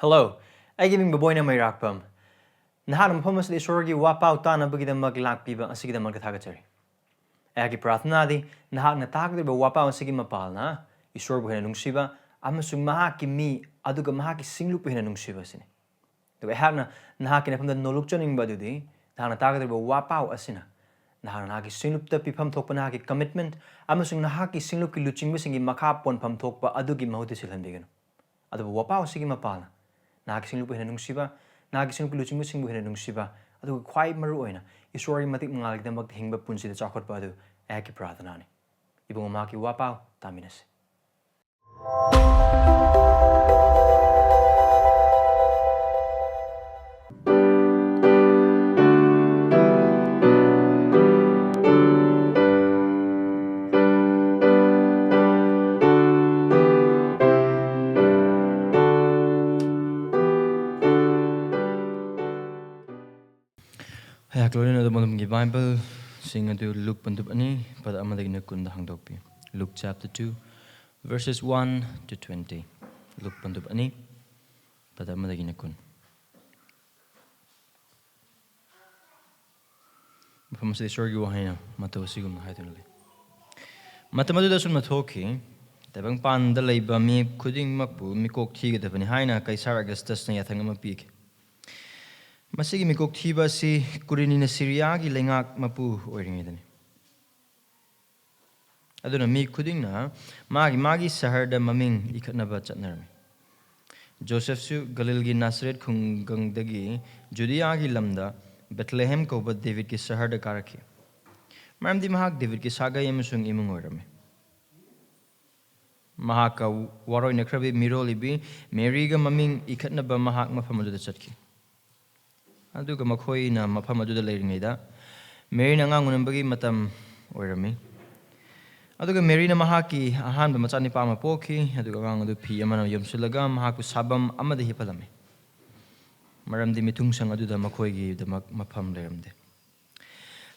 Hello, I giving Boboy na may rakpam. Nahanam pamas di sorgi wapaw ta na bagida maglakpiba ang sige na magkatagachari. Agi prathna di nahak na takdir ba wapaw ang sige mapal na isorbo hinanung siba amasung mahaki mi aduga mahaki singlupo hinanung siba sini. Diba hak na nahaki na pamda nolukchaning ba dudi nahak na takdir ba wapaw asina. Nahak na nahaki singlup ta pipam thokpa nahaki commitment amasung nahaki singlup ki luching bisingi makapon pam thokpa adugi mahuti silhan bigano. Adu ba wapaw sige mapal na. Nakagising lupa hinanung siba, nakagising lupa luching musing hinanung siba, adu kwai maru oina, isori matik mangalig na maghingba punsi da chakot pa adu, eki pratana ni. Ibang umaki wapaw, taminas. Glory na dalam Bible, Singh itu Luke bentuk ini pada amat lagi nak kunda hangdopi. Luke chapter 2, verses 1 to 20. Luke bentuk ini pada amat lagi nak kun. Pemasukan sorgi wahai na mata wasigum na hai tu nali. Mata matu dasun mathoki, tapi pan dalai ba mi kuding makbu mi kok tiga tapi ni hai na Kaisar Augustus na yathang mapik. Masigi mikok thiba si kurini na Syria gi lengak mapu oiringidani. Aduna mi khuding na magi sahar da maming ikhatnaba chatnarmi. Joseph su Galil gi Nazareth khungang dagi Judea gi lamda Bethlehem ko ba David ki sahar da karaki. Maram di mahak David ki saga yamusung imung oirami. Mahaka waroi nakrabi mirolibi Mary ga maming ikhatnaba mahak mafamadu da chatki. Aduga makhoi na mafam aduda leiringaida Mary na ngangunan bagi matam oirami aduga Mary na mahaki ahanba machani pa mapoki aduga ngang adu phi amana yomsulaga mahaku sabam amada hipalami maramdi mitungsang aduda makhoigi damak mafam leiramde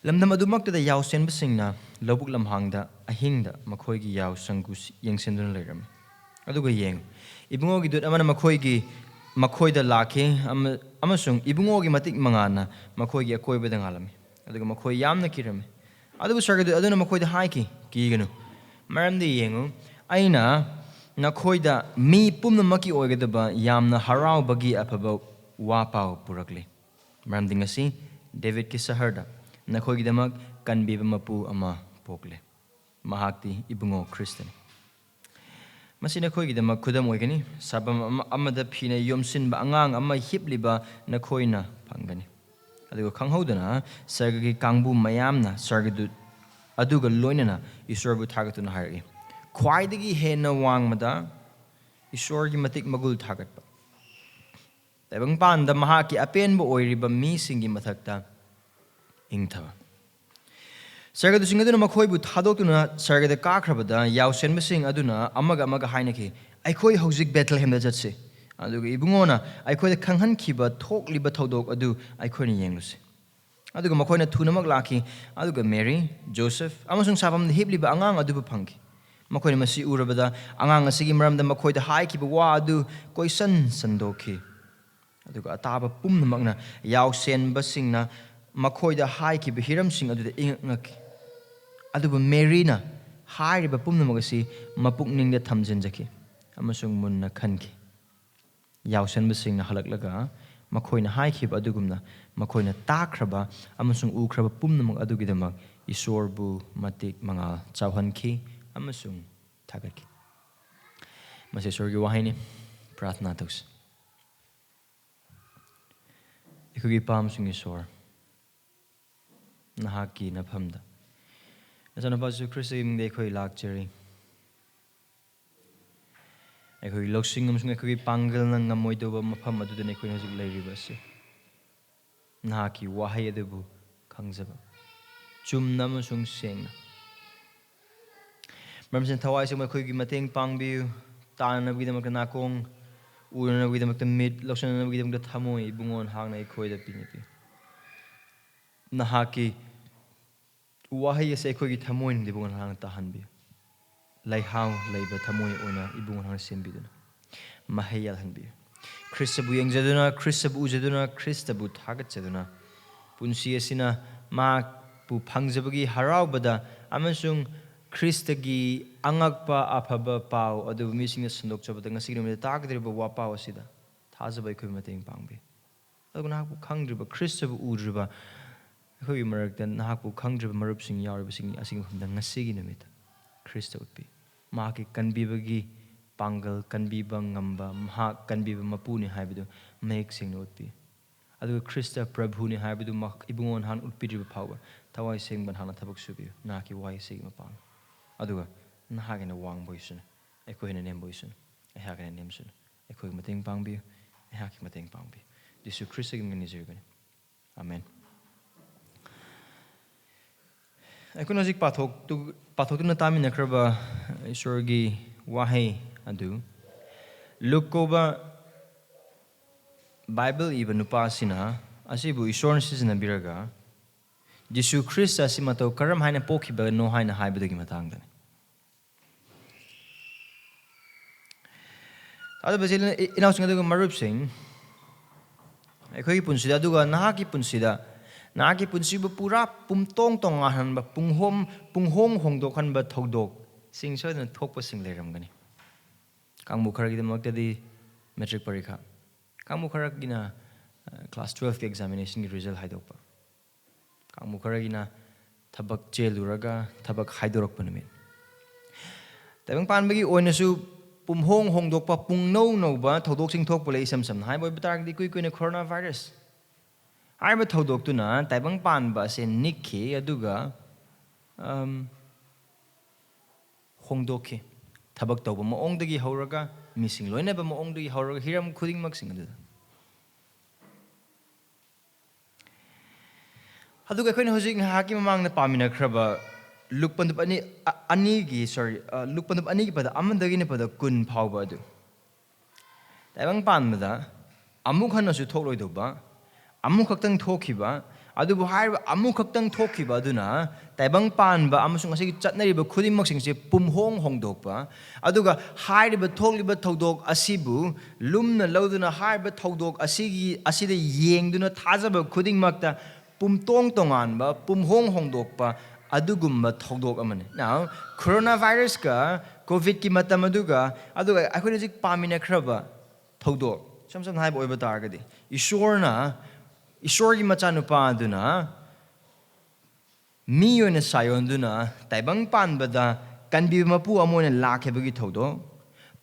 lamdam adumak da yausen basingna lobuk lamhangda ahingda makhoigi yausanggu yengsendun leirami aduga yeng ibungogi dut amana makhoida laki amasung ibungogi matik mangana makhoigi akoiba dangalami aduga makhoi yamna kirami aduga sargadu aduna makhoida haiki kiganu maramdi yengu aina nakhoida mi pumna maki oigadaba yamna harau bagi apaba wapaw purakli maramdi ngasi David ki saharda nakhoigi damak kanbiba mapu ama pokle mahakti ibungo Kristen Masina khoi gi damak khudam oigani sabam amada phina yomsin ba angang ama hipliba na khoina phangani aduga khanghodana sargagi kangbu mayamna sargadu aduga loinana isorbu thagatuna hari khwaidagi hena wangmada isorgi matik magul thagatpa tabang panda mahaki apenbo oiriba mi singi mathakta ingthawa Sargadu sing aduna makhoibu thadokuna sargada kakrabada yausen basing aduna amaga hainaki aikhoi hojik Bethlehem da jatse aduga ibungona aikhoi da khanghan khiba thokliba thodok adu aikhoi ni yenglusi aduga makhoina thunamak laki aduga Mary Joseph amasung sabam hibliba angang adu phangki makhoina masi urabada angang asigi maramda makhoida haikiba wa adu koisan sandokhi aduga ataba pumnamakna yausen basingna makhoida haikiba hiramsing adu ingak aduba Maryna hairiba pumnamagasi mapukningda thamjinjaki amasung munna khanki yausan basingna halaklaga makhoina haikhiba adugumna makhoina takraba amasung ukraba pumnamag adugidamak isorbu matik mangal chawhanki amasung thagaki mase sorgi wahini prathna taus ikugi pamsung isor nahaki naphamda Nasana Basu Christi imde khoi lakcheri ekhoi loksingum sung ekhoi pangal nang ngamoi do mafam adu de ekhoi hojik leiriba se nahaki wahai adubu khangjaba chumnam sung sengna mamsen thawai sung ekhoi gi mateng pangbiu tana bi damak nakong urana bi damak mid loksana bi damak thamoi bungon hangna ekhoi da pinipi nahaki Wahai ase ekhoi gi thamoin dibungan hang tahanbi lai hau lai ba thamoi ona ibungan hang sembiduna mahayal hanbi Kristabu yengjaduna, Kristabu ujaduna, Kristabu thagatjaduna. Punsi asina mapu phangjabagi haraubada amasung Kristagi angakpa afaba pau adu mising sandokchabada ngasi numida tagdriba wapau asida thajaba ikhui mateng pangbi. Adu nahakpu khangdriba Kristabu udriba ikhui marakta nahakpu khangdriba marupsing yauribasing asing mafamda ngasi numida Krista utpi. Mahaki kanbibagi pangal kanbiba ngamba mahak kanbiba mapuni haibadu mayek singna utpi. Aduga Krista Prabhuni haibadu ibungon han utpidriba phawa tawai singban hana thabak subi naki wai sigma pang. Aduga nahagina wang boysun ekoi na nem boysun ehagina nemsun ekoi mateng pangbi ehaki mateng pangbi Jisu Krista gim ngani zirgani. Amen. Ekoi najik pathok tu na tami nakraba isorgi wahai adu lukoba Bible iba nupa sina asibu isor sisna biraga Jisu Krista simato karam haina pokhiba no haina haibadagi matangda. Adu basil inausing adu marup sing ekhoi punsida aduga nahaki punsibu pura pumtong tong ahan ba punghong hongdokhan ba thodok sing so na thokpa sing leramgani. Kangmu kharagi damakta metric parikha. Kangmu kharagina class 12 ke examination ki result haidokpa. Kangmu kharagina thabak cheluraga thabak haidorok panumit. Tabang panbagi oinasu pumhong hongdokpa pungno no ba thodok sing thokpa le isam sam hai boy batar di kui na coronavirus. Ai ba thodok tu na tabang panba se nikhi aduga hongdokhi thabak tawba maongdagi hauraga missing loina ba maongdagi hauraga hiram khuding maksing adu. Aduga khoi na hojik haki mamang na pamina khraba lukpandup ani gi pada amandagi ne pada kun phawba adu. Taibang panmada amuk hanasu thokloi doba amuk khaktang thokhiba adubu hairba amuk khaktang thokhiba aduna taibang panba amasung asigi chatnariba khudimmak singse pumhong hongdokpa aduga hairiba thokliba thodok asibu lumna loduna hairiba thodok asida yengduna thajaba khudingmakta pumtong tonganba pumhong hongdokpa adugumba thodok amane. Now coronavirus ka covid ki matam aduga akhoi jik pamina khraba thodok samsam haiba oiba targadi Ishor gi machanupa aduna mi yoina sayon duna taibang panbada kanbiba mapu amona lakhebagi thodok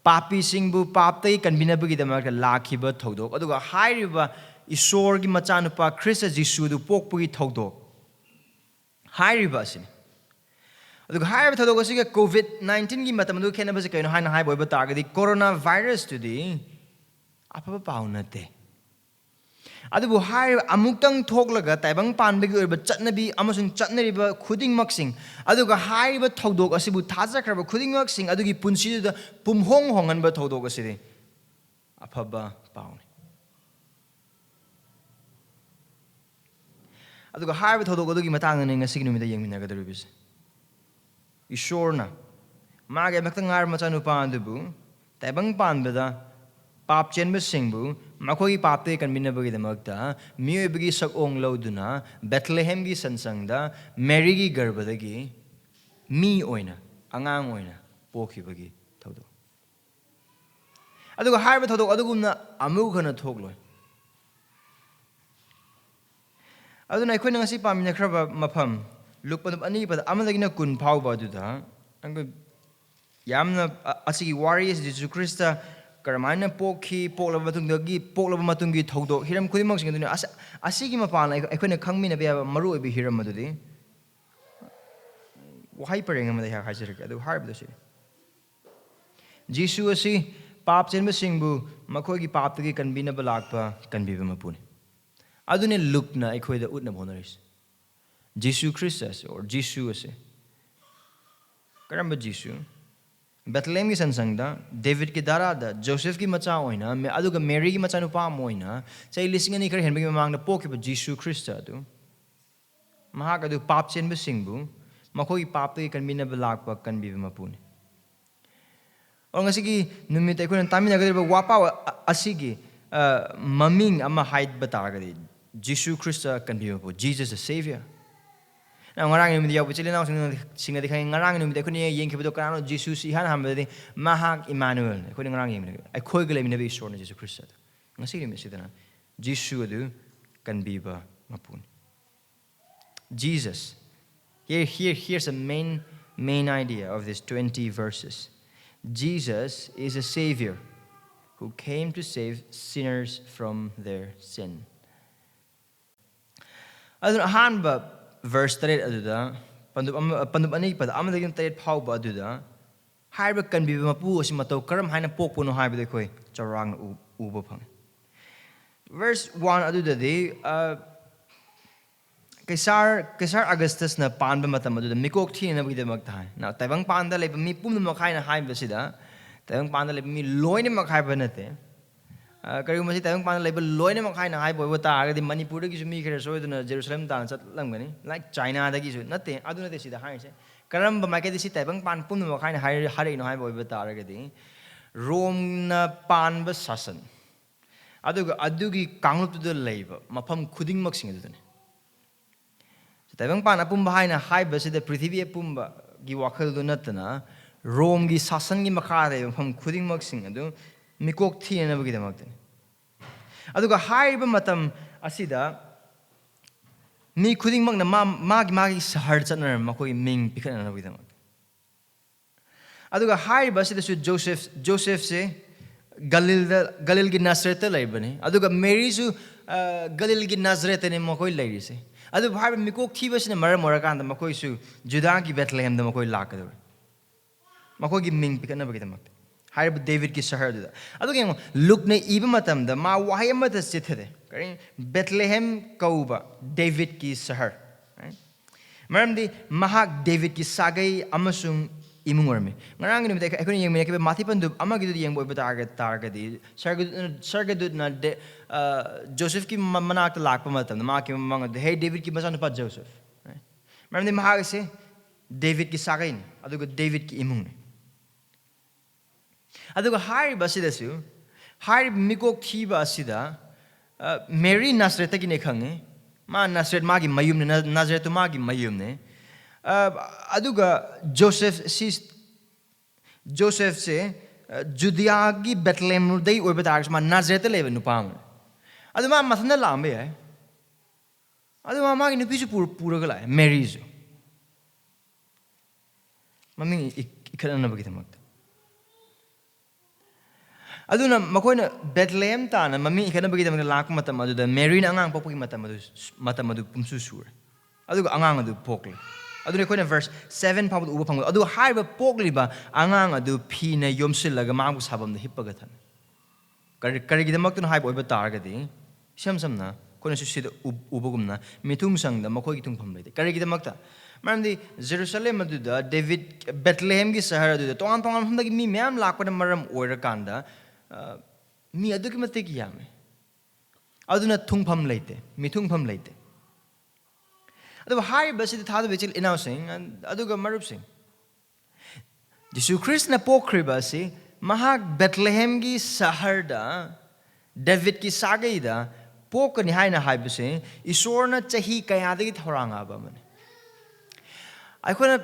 papchenbasingbu paptagi kanbinaba gi damakta lakhiba thodok aduga hairiba Ishor gi machanupa Krista Jisu du pokpagi thodok hairiba asin aduga hairiba thodok asiga COVID-19 gi matam du khenaba se kaino haina haiba oiba targadi coronavirus tudi apaba paunate adubu hairiba amuktang thoklaga taibang panbagi oiba chatnabi amasung chatnariba khudingmaksing aduga hairiba thodok asibu thajakraba khudingmaksing adugi punsiduda pumhong honganba thodok asidi afaba pauni aduga hairiba thodok adugi matangna ne ngasigi numida yengminagadoribis Ishorna mage maktang ngar machanupa adubu taibang panbada papchenbasingbu makhoigi papte kanbinabagi damakta miyoibagi sakong loduna Bethlehem gi sansangda Mary gi garbadagi mi oina angang oina pokhibagi thodok aduga haiba thodok adugumna amughana thokloi aduna akhoi ngasi pamina khraba mafam lukpandup ani pada amadagina kun phawba aduda anggo yamna asigi warriors Jisu Krista karamana poklaba matungi thodok hiram khudimang sing aduna asigi mapana akhoi khangmina be maru obi hiram adudi wahai pareng amada ha hajirka adu harba si Jisu asi papchenbasingbu makhoigi paptagi kanbinaba lakpa kanbiba Mapuni adune lukna aikhoida utna bonaris Jisu Christus or Jisu ase karamba Jisu Bethlehem ki sansangda David ki darada Joseph ki macha oina me aduga Mary ki macha nupa moina chai lising ani khar henbagi mamangna pokhiba Jisu Christa adu mahak adu papchenbasingbu makhogi paptagi kanbinaba lakpa kanbiba Mapuni or ngasigi numit aikhoina taminagadriba wapa asigi maming ama haid batagadi Jisu Christa kanbiba Jesus the Saviour. Now ngarang ni dia bucilin na sing na dikhai ngarang ni dia kuni yeng khibo kanano Jisu si han hambe mahak Emmanuel kuni ngarang yeng ai khoi gele ni be isor na Jisu Christa ngasi ni mesidana Jisu adu kanbiba Mapuni. Jesus. Here's a main idea of these 20 verses. Jesus is a Savior who came to save sinners from their sin. Adun hanba verse 3 aduda pandup ani pada amadagin 3 phauba aduda haiba kanbiba mapu asi matau karam haina pokpu no haiba dekoi charang uba phang. Verse 1 aduda de Kaisar Augustus na panba matam adu mikok thi na bide magtai na taibang panda leba mi pum na makai na hai basida taibang panda leba mi loine makai banate kari masi taibang panda leba loine makai na hai boy ta aga di Manipur gi sumi khare so iduna Jerusalem tan chat langani like China da gi su nate adu nate sida hai se karam ba makai di si taibang pan pum na makai na hai hare no hai boy ta aga di Rome na pan ba sasan adu gi kanglup tu leba mafam khuding mak sing adu Taibang pan apumba haina haiba sida prithibhi apumba gi wakhal du natana Rome gi sasan gi makha de pham khuding mak sing adu mikok thina bagi damak te aduga haiba matam asida mi khuding mak na magi sahar chatna makoi ming pikhana na bagi damak aduga haiba sida su Joseph se Galil gi Nazareth laibani aduga Mary su Galil gi Nazareth ne makoi lairi se adu bhai mikok thibasina maram morakanda makoi su Judah ki Bethlehem da makoi lakadu makoi gi ming pikana bagi damak haib David ki shahar da adu ge look ne iba matam da ma wahai ma da chithade kari Bethlehem kauba David ki shahar maram di mahak David ki sagai amasung imung orme ngarang ni mate ekoni yeng me ke mathi pandu amagi du yeng boy targa di sargadut na Joseph ki manak lakpa matam ma ki mang hey David ki masan pa Joseph maram di mahag se David ki sagain aduga David ki imung aduga hari basidasu hari mikok thiba asida Mary Nazareth ki ne khange ma Nazareth ma gi mayum ne Nazareth ma gi mayum ne aduga Joseph se Judea gi Bethlehem dei oiba targs ma Nazareth lebe nupam adu ma mathana lambe hai adu ma gi nupi su pura gala Mary su mami ikhana na bagi tamak adu na makoina Bethlehem ta na mami ikhana bagi tamak lak matam adu da Mary na angang pokki matam adu pumsu sur adu angang adu pokle adu ne koina verse 7 pawd uba phang adu haiba pokli ba angang adu phi na yomsilaga mangu sabam da hippaga than kari gi damak tun haiba oiba targa di samna koina su sid ubagumna mithung sang da makoi gi thungpham leide kari gi damak ta maram di Jerusalem adu da David Bethlehem gi shahar adu da tongan pham da gi mi myam lakpa na maram oira kanda mi adu ki mate gi yame adu na thungpham leite mithungpham leite adu hari basi thadu bechil inau sing aduga marup sing Jisu Christ na pokri basi mahak Bethlehem gi shahar da David ki sagai da pokani haina haibase isorna chahi kaya dagi thoranga ba mane aikona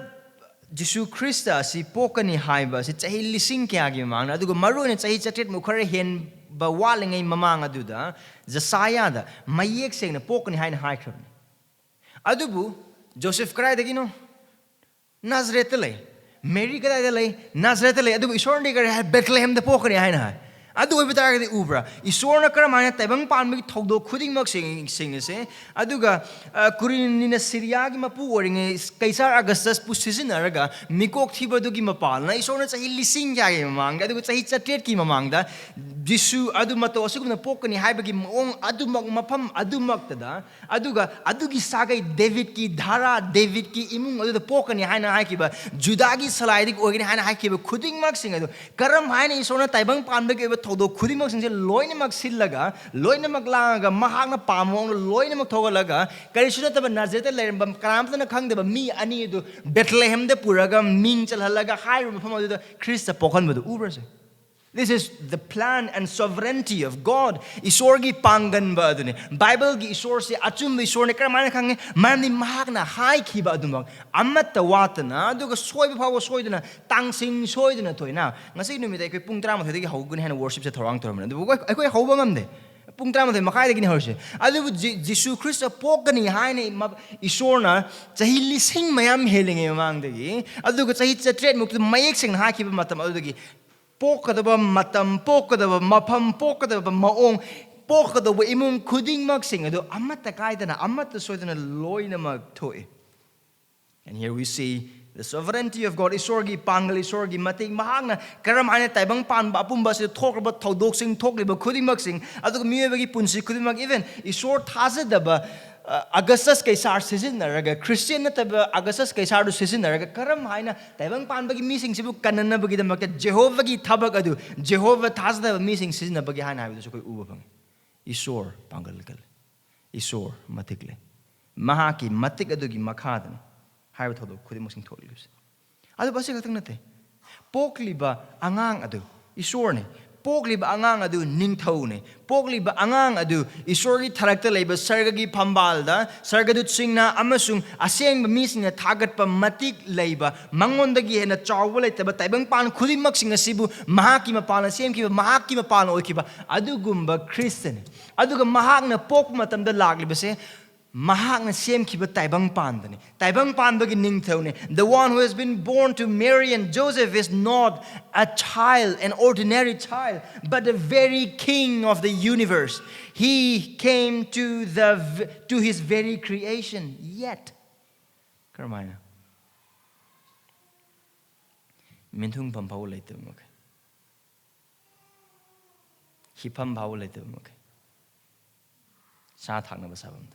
Jisu Christ si pokani haiba si chahi lising kya gi mang aduga maru ne chahi chatet mu khare hen ba walingai mamang aduda Josiah da mayek sing na pokani haina haikhram adubu Joseph krai dagino Nazareth lay Mary krai lay Nazareth lay adubu isor ni kare Bethlehem da pokani haina hai adu oibatar ga ubra isor na kara mane taibang pan mi thogdo khuding mak sing se aduga kurin ni na Syria gi mapu oring Kaisar Augustus pu season araga mikok thiba du gi mapal na isor na chahi lising ya gi mamang aduga chahi chatet ki mamang da Jisu adu mato asugum na pokani haiba gi mong adu mak mafam adu mak da aduga adu gi sagai David ki dhara David ki imung adu pokani haina hai ki ba Judah gi salai dik ogini haina hai ki ba khuding mak sing adu karam haina isor na taibang pan ba gi thodo khuding mak sing se loine mak sillaga loine mak langa mahak na pamong loine mak thogalaga kari suna taba Nazareth lerim bam karam na khang de ba mi ani du Bethlehem de puraga ming chal halaga hai mafam adu Christ pokhan ba du ubra se This is the plan and sovereignty of God. Isorgi panganba adune. Bible gi isor se achum isor ne karamana khange marni mahakna hai khiba adumang amatta watana aduga soiba phawa soidana tangsing soidana toina ngasi numida ekoi pung 13 dagi haugun hena worship se thorang tormana adu ekoi hauba ngamde pung 13 makai dagi ni horse adu Jisu Christ pokani haine isorna chahi lising mayam helinge mang dagi aduga chahi chatret muk mayek sing ha khiba matam adagi pokadaba matam pokadaba mapam pokadaba maong pokadaba imung khuding mak sing adu amatta kaidana amatta soidana loina mak thoi. And here we see the sovereignty of God. Isorgi pangal isorgi mating mahangna karam haina taibang pan ba pumba se thokraba thodok sing thokliba khuding mak sing adu miyebagi punsi khuding mak even isor thazadaba Augustus Caesar sizinaraga Christian nataba Augustus Caesar du sizinaraga karam haina taibang panbagi mising sibu kanana bagi damakta Jehovah gi thabak adu Jehovah thasda mising sizinabagi haina habidu so koi uba bang isor pangalkal isor matikle mahaki matik adu gi makhadan haiba thodo khudi mosing tholibs adu basi khatang nate pokliba angang adu isor ne pokliba angang adu ningthau ne pokliba angang adu isorgi tharakta leiba sargagi phambalda sargadut singna amasung asengba misingna thagatpa matik leiba mangondagi hena chawba leitaba taibang pan khudimak sing asibu mahaki mapana semkiba mahaki mapana oikiba adugumba Christian aduga mahakna pok matamda laglibase mahakna semkiba taibang pandani taibang pandagi ningthaune the one who has been born to Mary and Joseph is not a child, an ordinary child, but the very king of the universe. He came to his very creation yet karamana minthung pam phau leitam ok hipam phau leitam ok sa thakna basabam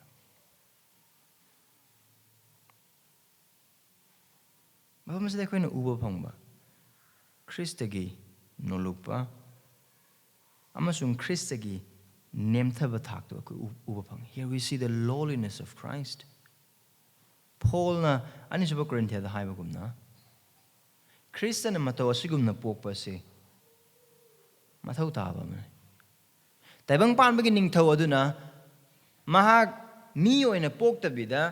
Mapam sa dekho na uba phangba Christagi nolukpa amasung Christagi nemthaba thakto ko uba phang. Here we see the lowliness of Christ. Paul na ani sa Corinthians da haiba gumna Christian na mataw asigum na pokpa se mathaw taba man taibang pan bagi ningthaw aduna mahag miyo ina pokta bida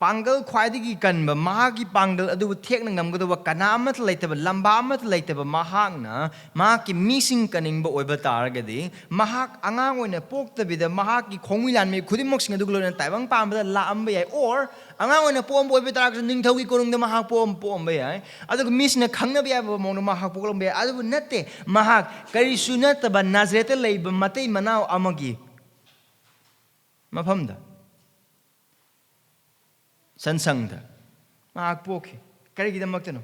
Pangal khwaidigi kanba mahagi pangal adu thekna ngamgadawa kanamat leitaba lamba amat leitaba mahakna mahaki missing kaningba oiba taragadi mahak angang oina poktabida mahaki khongmilan me khudimok sing adu glona taibang pambada laamba yai or angang oina pom oiba tarag ningthawi korungda mahak pom yai adu misna khangna bya ba mong mahak poklom bya adu natte mahak kari sunataba nazreta leiba matei manau amagi mafamda Sansangda mahak pokhi karigidamakta no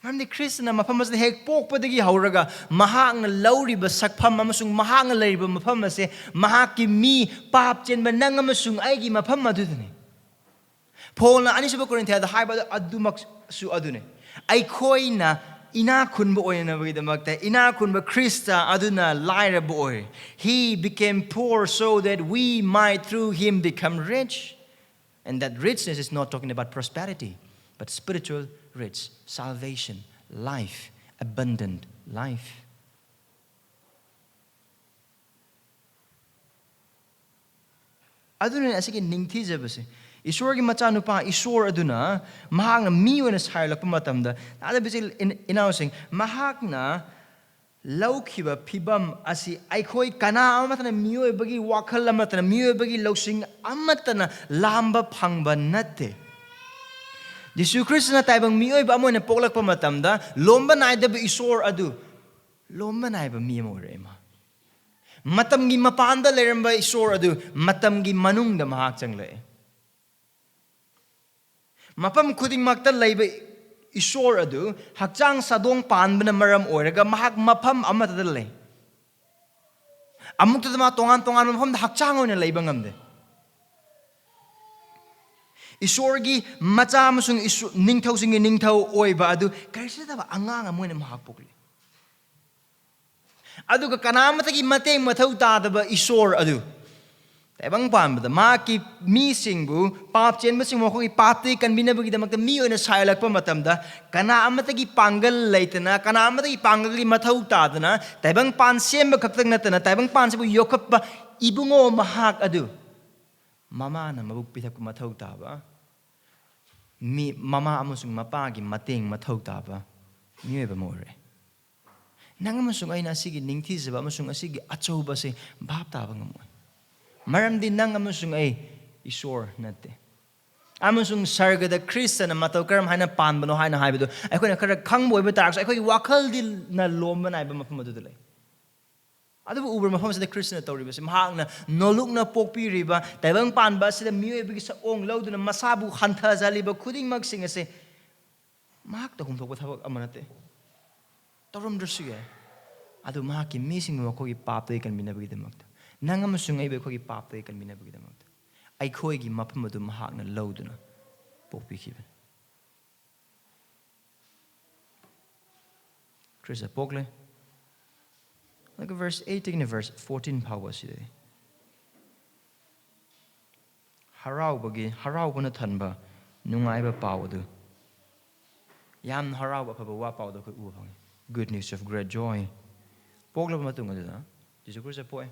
Mamdi Krishna mafam asne hek pokpadagi hauraga mahak na lauriba sakpham amasung mahak na lairiba mafam ase mahaki mi papchenba nang amasung aigi mafam adudune Paul na ani sa Corinthians da haiba adumak su adune aikhoi na ina khunba oina bagidamakta ina khunba Krista aduna lairaba oi he became poor so that we might through him become rich. And that richness is not talking about prosperity, but spiritual rich, salvation, life, abundant life. Aduna asige ningthi jabase Isor gi macha nupa isor aduna mahak na mi oina sailakpa matamda ada bisil inausing mahak na Laukhiba pibam asi aikhoi kana amatana miyoi bagi wakhal amatana miyoi bagi lausing amatana lamba phangba natte Jisu Krishna taibang miyoi ba moina poklakpa matamda lomba naidaba isor adu lomba naiba miyamo rema matamgi mapanda leramba isor adu matamgi manungda mahak changle mapam khuding makta leiba Isor adu hakchang sadong panbana maram oiraga mahak mafam amatada lei amukta ma tongan mafam hakchang oina leiba ngamde Isorgi macha amasung ningthau singi ningthau oiba adu karisada angang amoina mahak pokli aduga kanamatagi mateng mathau tadaba isor adu Taibang Pan, the Maki, me singbu, papchenbasingbu, makhoigi paptagi kanbinaba gidamagta mi oina sailakpa matamda, kana amatagi pangal leitana, kana amatagi pangali mathau tadana, taibang pan semba kaktag natana, taibang pan sebu yokapba ibungo mahak adu. Mama na mabuk pitap mathau taba. Mi mama amusung mapagi mating mathau taba. Miyoiba more. Nang amusung ay nasigi ningtizaba amusung asigi achauba se bhap taba ngamoy. Maram din nang amusung ay isor nate. Amusung sargada Krista na mataw karam haina panbano haina haibedo. Ay ko na kara kangboy ba tarak ay ko wakal din na lomba na iba mapamado dulay. Ado uber mapam sa Krista na tawri ba si mahang na noluk na pokpi riba taibang pan ba sila miyo ibig sa ong law na masabu hanta zaliba kuding magsing ase mahak ta kumtok pathabak amanate. Tawram drasuya. Ado mahaki missing mo ko ipaptay kan binabagida magta. Nang amusung ay ba ko ipaptay kan binabagida magta. Ay koigi mapamado mahak na law na pokpi kiban. Krista pokle. Like verse 18 and verse 14 power si day. Haraw ko na tanba nungay ba pawo do. Yam haraw ba pabawa pawo do ko upang. Good news of great joy. Pogla ba matunga do na? Jisu Christ po eh.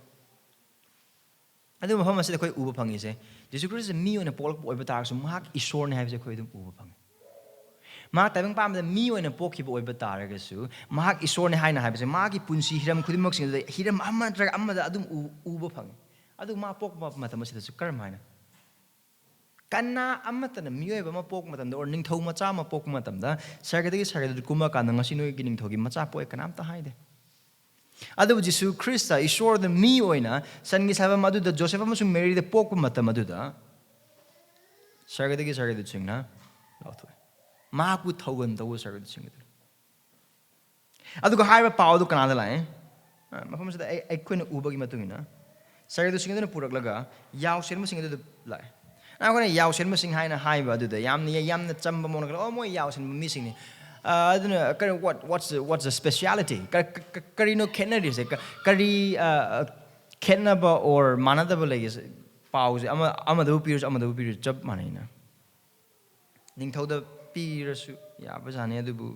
Ado mo pa masila ko upang ise. Jisu Christ miyo na pogla po iba tayo so mahak isor na habi sa ko itong upang. Mahak taibang pam da miyo na poki po iba tayo kaso mahak isor na hay na habi sa mahak ipunsi hiram kudim mag singa hiram amma traga amma da adum upang. Ado ma pok ma matama sila so karam hay na. Kana amma ta na miyo iba ma pok matam da or ning thau macha ma pok matam da sargadagi kuma ka na ngasi noy gining thogi macha po kanam ta hay de. Ado Jisu Krista isor da miyo na san gi saba madu da Joseph amasung Mary da pok matam madu da sargadagi sing na lauto. Mahaku thaugan daw sargad sing ito. Ado ko haiba pao do kanada lai. Mafam sa ay kun ubagi matungina. Sargad sing ito na purak yaw sir mo sing ito lai. Ako na yaw sir mo sing hai na haiba do da yam na chamba mo na oh mo yaw sir mo missing ni. I don't know what's the speciality? Kari no Kennedy se kari Kenaba or manada ba lagi pause ama do pirs job manina. Ning thau da pirasu ya bazane adubu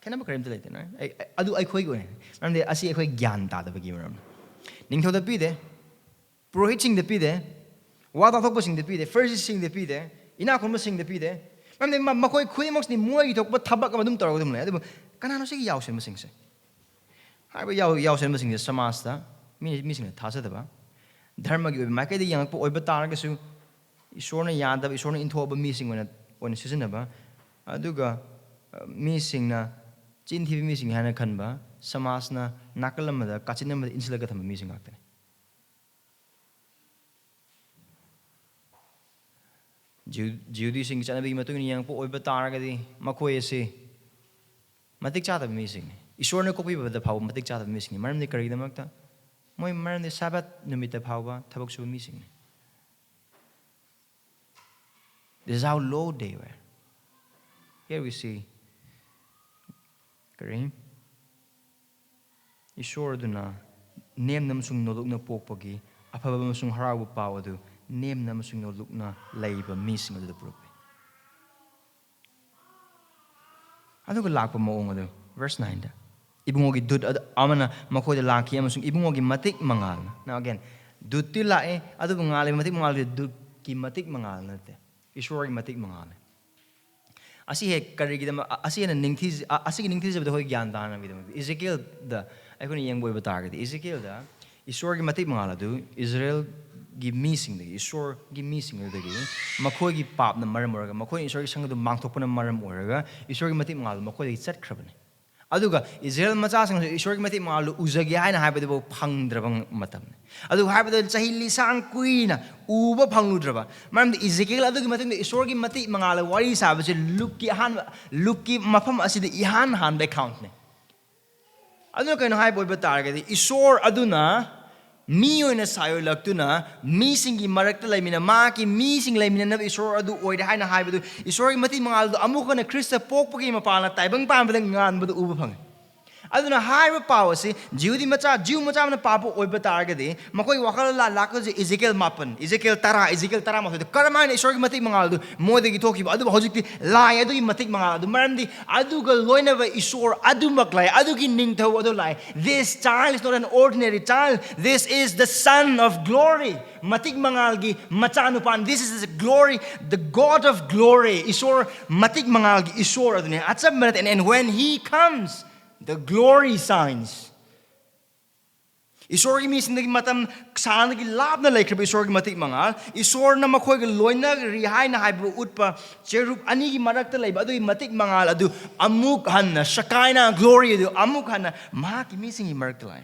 kenaba karim telete na adu ai khoi go ne namde asi ai khoi gyan ta da bagi maram ning thoda pi de purohit sing de pi de wada thok sing de pi de first sing de pi de ina khom sing de pi de namde makoi khui moks ni moi thok ba thabak ma dum tor dum le adu kanano se yaw sen sing se hai ba yaw sen sing de samasta mi sing tha sa da ba dharma gi ma kai de yang po oi ba tar ga su isor na yan da isor na intho ba mi sing when season ba aduga missing na chin thi missing hana khan ba samas na nakalam da kachinam da insula ga tham missing akte judi sing chana bi matung yang po oiba tar ga di makhoi se matik cha da missing isor na ko pi ba da phau matik cha da missing maram ni kari da makta moi maram ni sabat numit da phau ba thabak su missing. This is how low they were. Here we see Kareem. Isor duna name namasung noluk na pokpagi apaba masung haraw pawa do name namasung noluk na laiba missing of the proof. Ano ko lakpa mo ado verse 9 da. Ibungogi dud amana makhoi da laki amasung ibungogi matik mangal. Now again, dud ti lae ado mangal matik mangal dud ki matik mangal nate. Isor matik mangale. Asi he karigidam asi na ningthi asi ningthi jab hoi gyan dana bidam. Ezekiel da ai ko ni yang boy batar ga Ezekiel da isor gi matik mangala do Israel gi missing da isor gi missing da gi makhoi gi pap na maram oraga makhoi isor gi sang do mangthok na maram oraga isor gi matik mangal makhoi gi chat khrabani. Aduga Israel macha sang isor gi matik mangal uzagi haina haibada bo phangdrabang matam. Adu haibada chahili sang kuina uba phangludraba. Maram Ezekiel adu gi matam isor gi matik mangal wari sabe se lukki mafam asida ihan han ba count ne. Adu kaino haiboi batar ga isor aduna mi oina sayo laktuna mi singi marakta laimina ma ki mi sing laimina na isor adu oida haina haibadu isor gi matik mangal do amuka na Krista pokpagi mapana taibang pambadang ngan badu uba phang. aduna high policy, Judy Macha, Jew Macha Papa Oiba Targadi, Makoi Wakala Lakas, Ezekiel Mapan, Ezekiel Tarama, the Karaman is Matik Mangaldu, more than you talk about Adu Hojiki, lie, Adu Matik Mangaldu, Marandi, Aduga Loinava Isor, Adumaklai, Aduki Ninto Odolai. This child is not an ordinary child, this is the Son of glory. Matik Mangalgi, Machanupan, this is the glory, the God of glory, Isor, Matik Mangalgi, Isor, and when he comes, the glory signs. Isor means in the matam Sanagi lab na like Isor Matik Mangal, Isor na Makhoigi Loina, Rihaina Hybro Utpa, Cherub Anigi Marakta Labadu Matik Mangal, Adu Amuk Hanna, Shakaina, glory, Amuk Hanna, Maki missing in Merklai.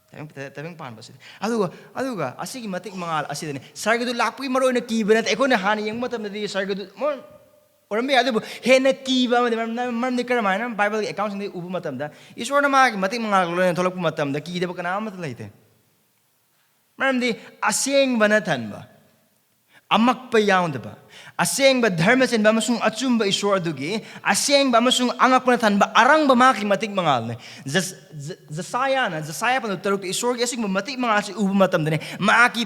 Taving pan basit. Aduga, asigi matik mangal asidani. Sargadu lakpi maro na kiba na eko na hani yung matam na di sargadu mo. Or may adubo he na kiba mam ni karamay Bible accounts hindi upo matam da. Isor na matik mangal lo na tolak po matam da kida ba kana matalite. Mam di asing banatan ba. Amak pa yaon da ba. Asing ba dharmasin ba masung atsum ba isor adugi. Asing ba masung angak panatan ba arang ba maki matik mangal ne. Zasaya pa no taruk isor asing ba matik mangal si ubo matam dane. Maki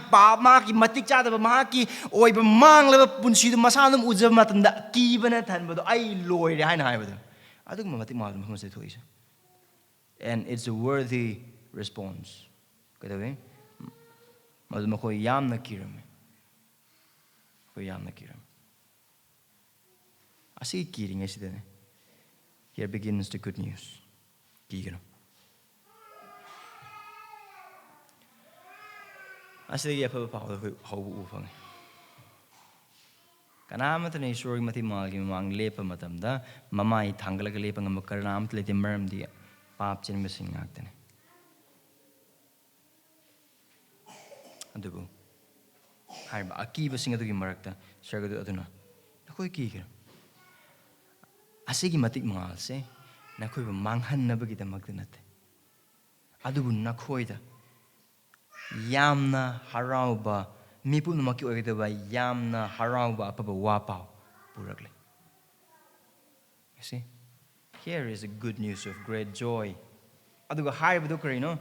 matik chada ba maki oy ba mang la ba punsi do masanum uja matam da ki banatan ba do ay loy re hain hai ba do. Adug matik mangal mo sa to isa. And it's a worthy response. Kada ba? Maduma ko yam na kiram. Ko yam na kiram. Asi kiring esi dene. Here begins the good news. Kigano. Asi ya pa pa ho ufang. Kanama tane isori mati magi mang lepa matamda mamai thangala lepa ngam karanam tlete maram dia papchenbasingbu tane. Adubu. Harba akiba singa dugi marakta sargadu aduna. Nakoi kigano. Asigi matik mangal se nakoi ba manghan na bagita magdanate adubu nakoi da yamna harauba mipu no maki ogita ba yamna harauba apaba wapao purakle. You see, here is a good news of great joy. Aduga harba do kare no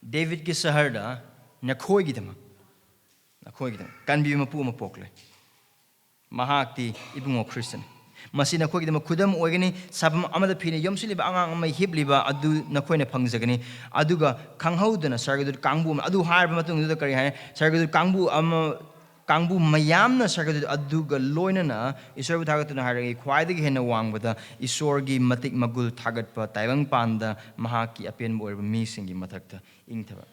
David ki saharda nakoi gitama kanbiba mapu mapokle Mahakti ibungo Christian. Masina ko gidama kudam oigani sabam amada phine yomsili ba angang mai hibli ba adu nakoina phangjagani aduga khanghaudana sargadu kangbu adu harba matung du kari hai sargadu kangbu mayamna sargadu aduga loinana isor thagatuna haragi khwaidagi hena wangbada isorgi matik magul thagatpa taibang panda mahaki apen boiba mi singi mathakta ingthaba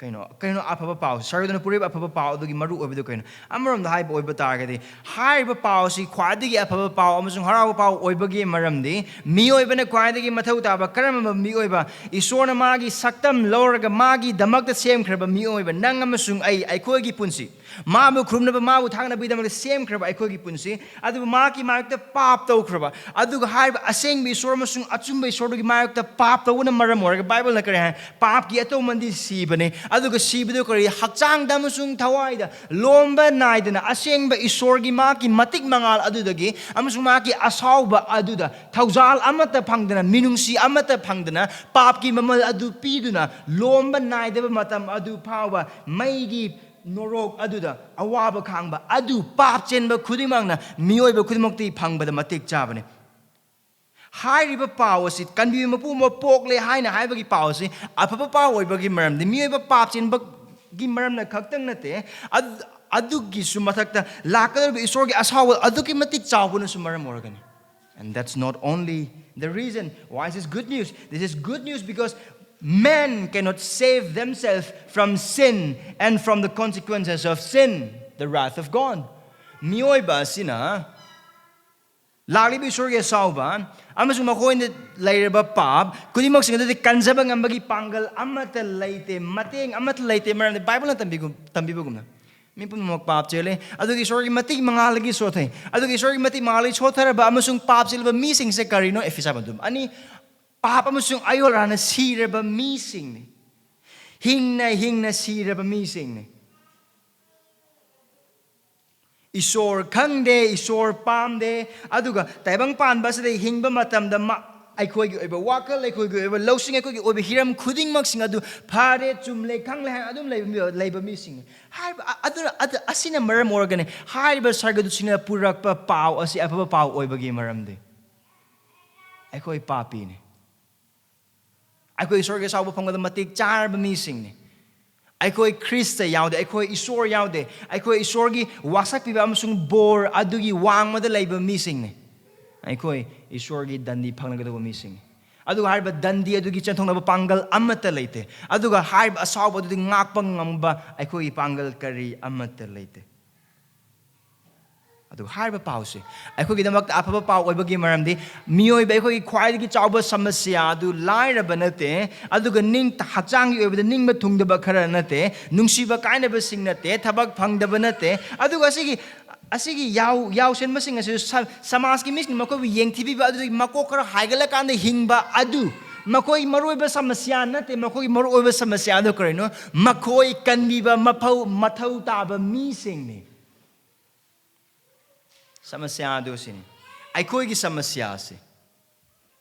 Kaino apaba pau sargadu purib apaba pau dugi maru obidu kaino amaram the hype oiba targadi hype pau si khwadigi apaba pau amasung harawa pau oibagi maramdi mi oiba na khwadigi mathau taba karamaba mi oiba isorna magi saktam loraga magi damakta semkhraba mi oiba nang amasung ai aikoigi punsi mabu krumnaba mabu thangna bidam semkhraba aikoigi punsi adu maki maikta pap taukraba adu hype aseng bi isor amasung achumba isordugi maikta pap tawuna maram oraga bible na kare pap ki ato mandi sibane aduga sibidu kari hakchang damusung thawaida lomba naidana asengba isorgi maki matik mangal adudagi amusung maki asauba aduda thaujal amata phangdana minungsi amata phangdana papki mamal adu piduna lomba naidaba matam adu phawa maigi norok aduda awaba khangba adu papchenba khudimangna miyoiba khudimokti phangbada matik chabane Hairiba powers it can be Mapuma pokle haina haibagi powers a papa power bagi maram the miba paps in gimaram na kaktan nate adugi sumatakta lakar isorgi ashaw aduki matik chawun sumaram organ. And that's not only the reason why this is good news. This is good news because men cannot save themselves from sin and from the consequences of sin, the wrath of God. Miyoiba sina Lagi bisurya sauban, amasung makoin lairaba pap, kuni maksing ito kanjabang ambagi panggal amata laite mating amata laite maram the Bible na tambibugum na. Mipun magpap chile, adugi sorry mating mangalagi sotay, adugi sorry mating mangalagi sotara ba amasung pap sila ba missing sa karino efisabandum. Ani pap amasung ayol rana sira ba missing ni, hing na sira ba missing ni. Isor kangde, isor pamde, aduga, taibang pan ba sa hingba matam da ꯑꯩꯈꯣꯏꯒꯤ ꯑꯣꯏꯕ ꯋꯥꯈꯜ ꯑꯩꯈꯣꯏꯒꯤ ꯑꯣꯏꯕ ꯂꯧꯁꯤꯡ ꯑꯩꯈꯣꯏꯒꯤ ꯑꯣꯏꯕ ꯍꯤꯔꯝ ꯈꯨꯗꯤꯡꯃꯛꯁꯤꯡ ꯑꯗꯨ ꯐꯔꯦ ꯆꯨꯝꯂꯦ ꯈꯪꯂꯦ ꯍꯥꯏꯅ ꯑꯗꯨꯝ ꯂꯩꯕ ꯃꯤꯁꯤꯡꯅꯤ ꯑꯁꯤꯅ ꯃꯔꯝ ꯑꯣꯏꯔꯒꯅꯤ ꯍꯥꯏꯔꯤꯕ ꯁꯔꯒꯗꯨꯁꯤꯡꯅ ꯄꯨꯔꯛꯄ ꯄꯥꯎ ꯑꯁꯤ ꯑꯐꯕ ꯄꯥꯎ ꯑꯣꯏꯕꯒꯤ ꯃꯔꯝꯗꯤ ꯑꯩꯈꯣꯏ ꯄꯥꯄꯤꯅꯤ ꯑꯩꯈꯣꯏ ꯏꯁꯣꯔꯒꯤ ꯑꯁꯥꯎꯕ ꯐꯪꯕꯗ ꯃꯇꯤꯛ ꯆꯥꯔꯕ ꯃꯤꯁꯤꯡꯅꯤ ꯑꯩꯈꯣꯏ ꯈ꯭ꯔꯤꯁꯇ ꯌꯥꯎꯗꯦ ꯑꯩꯈꯣꯏ ꯏꯁꯣꯔ ꯌꯥꯎꯗꯦ ꯑꯩꯈꯣꯏ ꯏꯁꯣꯔꯒꯤ ꯋꯥꯁꯛ ꯄꯤꯕ ꯑꯃꯁꯨꯡ ꯕꯣꯔ ꯑꯗꯨꯒꯤ ꯋꯥꯡꯃꯗ ꯂꯩꯕ ꯃꯤꯁꯤꯡꯅꯤ ꯑꯩꯈꯣꯏ ꯏꯁꯣꯔꯒꯤ ꯗꯟꯗꯤ ꯐꯪꯂꯒꯗꯕ ꯃꯤꯁꯤꯡꯅꯤ ꯑꯗꯨꯒ ꯍꯥꯏꯔꯤꯕ ꯗꯟꯗꯤ ꯑꯗꯨꯒꯤ ꯆꯦꯟꯊꯣꯛꯅꯕ ꯄꯥꯡꯒꯜ ꯑꯃꯠꯇ ꯂꯩꯇꯦ ꯑꯗꯨꯒ ꯍꯥꯏꯔꯤꯕ ꯑꯁꯥꯎꯕ ꯑꯗꯨꯗꯤ ꯉꯥꯛꯄ ꯉꯝꯕ ꯑꯩꯈꯣꯏꯒꯤ ꯄꯥꯡꯒꯜ ꯀꯔꯤ ꯑꯃꯠꯇ ꯂꯩꯇꯦ ꯑꯗꯨꯒ ꯍꯥꯏꯔꯤꯕ ꯄꯥꯎꯁꯦ ꯑꯩꯈꯣꯏꯒꯤꯗꯃꯛꯇ ꯑꯐꯕ ꯄꯥꯎ ꯑꯣꯏꯕꯒꯤ ꯃꯔꯝꯗꯤ ꯃꯤꯑꯣꯏꯕ ꯑꯩꯈꯣꯏꯒꯤ ꯈ꯭ꯋꯥꯏꯗꯒꯤ ꯆꯥꯎꯕ ꯁꯃꯁ꯭ꯌꯥ ꯑꯗꯨ ꯂꯥꯏꯔꯕ ꯅꯠꯇꯦ ꯑꯗꯨꯒ ꯍꯛꯆꯥꯡꯒꯤ ꯑꯣꯏꯕꯗ ꯅꯤꯡꯕ ꯊꯨꯡꯗꯕ ꯈꯔ ꯅꯠꯇꯦ ꯅꯨꯡꯁꯤꯕ ꯀꯥꯏꯅꯕꯁꯤꯡ ꯅꯠꯇꯦ ꯊꯕꯛ ꯐꯪꯗꯕ ꯅꯠꯇꯦ ꯑꯗꯨꯒ ꯑꯁꯤꯒꯤ ꯌꯥꯎꯁꯟꯕꯁꯤꯡ ꯑꯁꯤ ꯁꯃꯥꯖꯀꯤ ꯃꯤꯁꯤꯡꯅ ꯃꯈꯣꯏꯕꯨ ꯌꯦꯡꯊꯤꯕꯤꯕ ꯑꯗꯨꯗꯒꯤ ꯃꯀꯣꯛ ꯈꯔ ꯍꯥꯏꯒꯠꯂꯀꯥꯟꯗ ꯍꯤꯡꯕ ꯑꯗꯨ ꯃꯈꯣꯏ ꯃꯔꯨꯑꯣꯏꯕ ꯁꯃꯁ꯭ꯌꯥ ꯅꯠꯇꯦ ꯃꯈꯣꯏꯒꯤ ꯃꯔꯨꯑꯣꯏꯕ ꯁꯃꯁ꯭ꯌꯥ ꯑꯗꯨ ꯀꯔꯤꯅꯣ ꯃꯈꯣꯏ ꯀꯟꯕꯤꯕ ꯃꯊꯧ ꯇꯥꯕ ꯃꯤꯁꯤꯡꯅꯤ ꯁꯃꯁ꯭ꯌꯥ ꯑꯗꯨ ꯁꯤꯅꯤ ꯑꯩꯈꯣꯏꯒꯤ ꯁꯃꯁ꯭ꯌꯥ ꯑꯁꯤ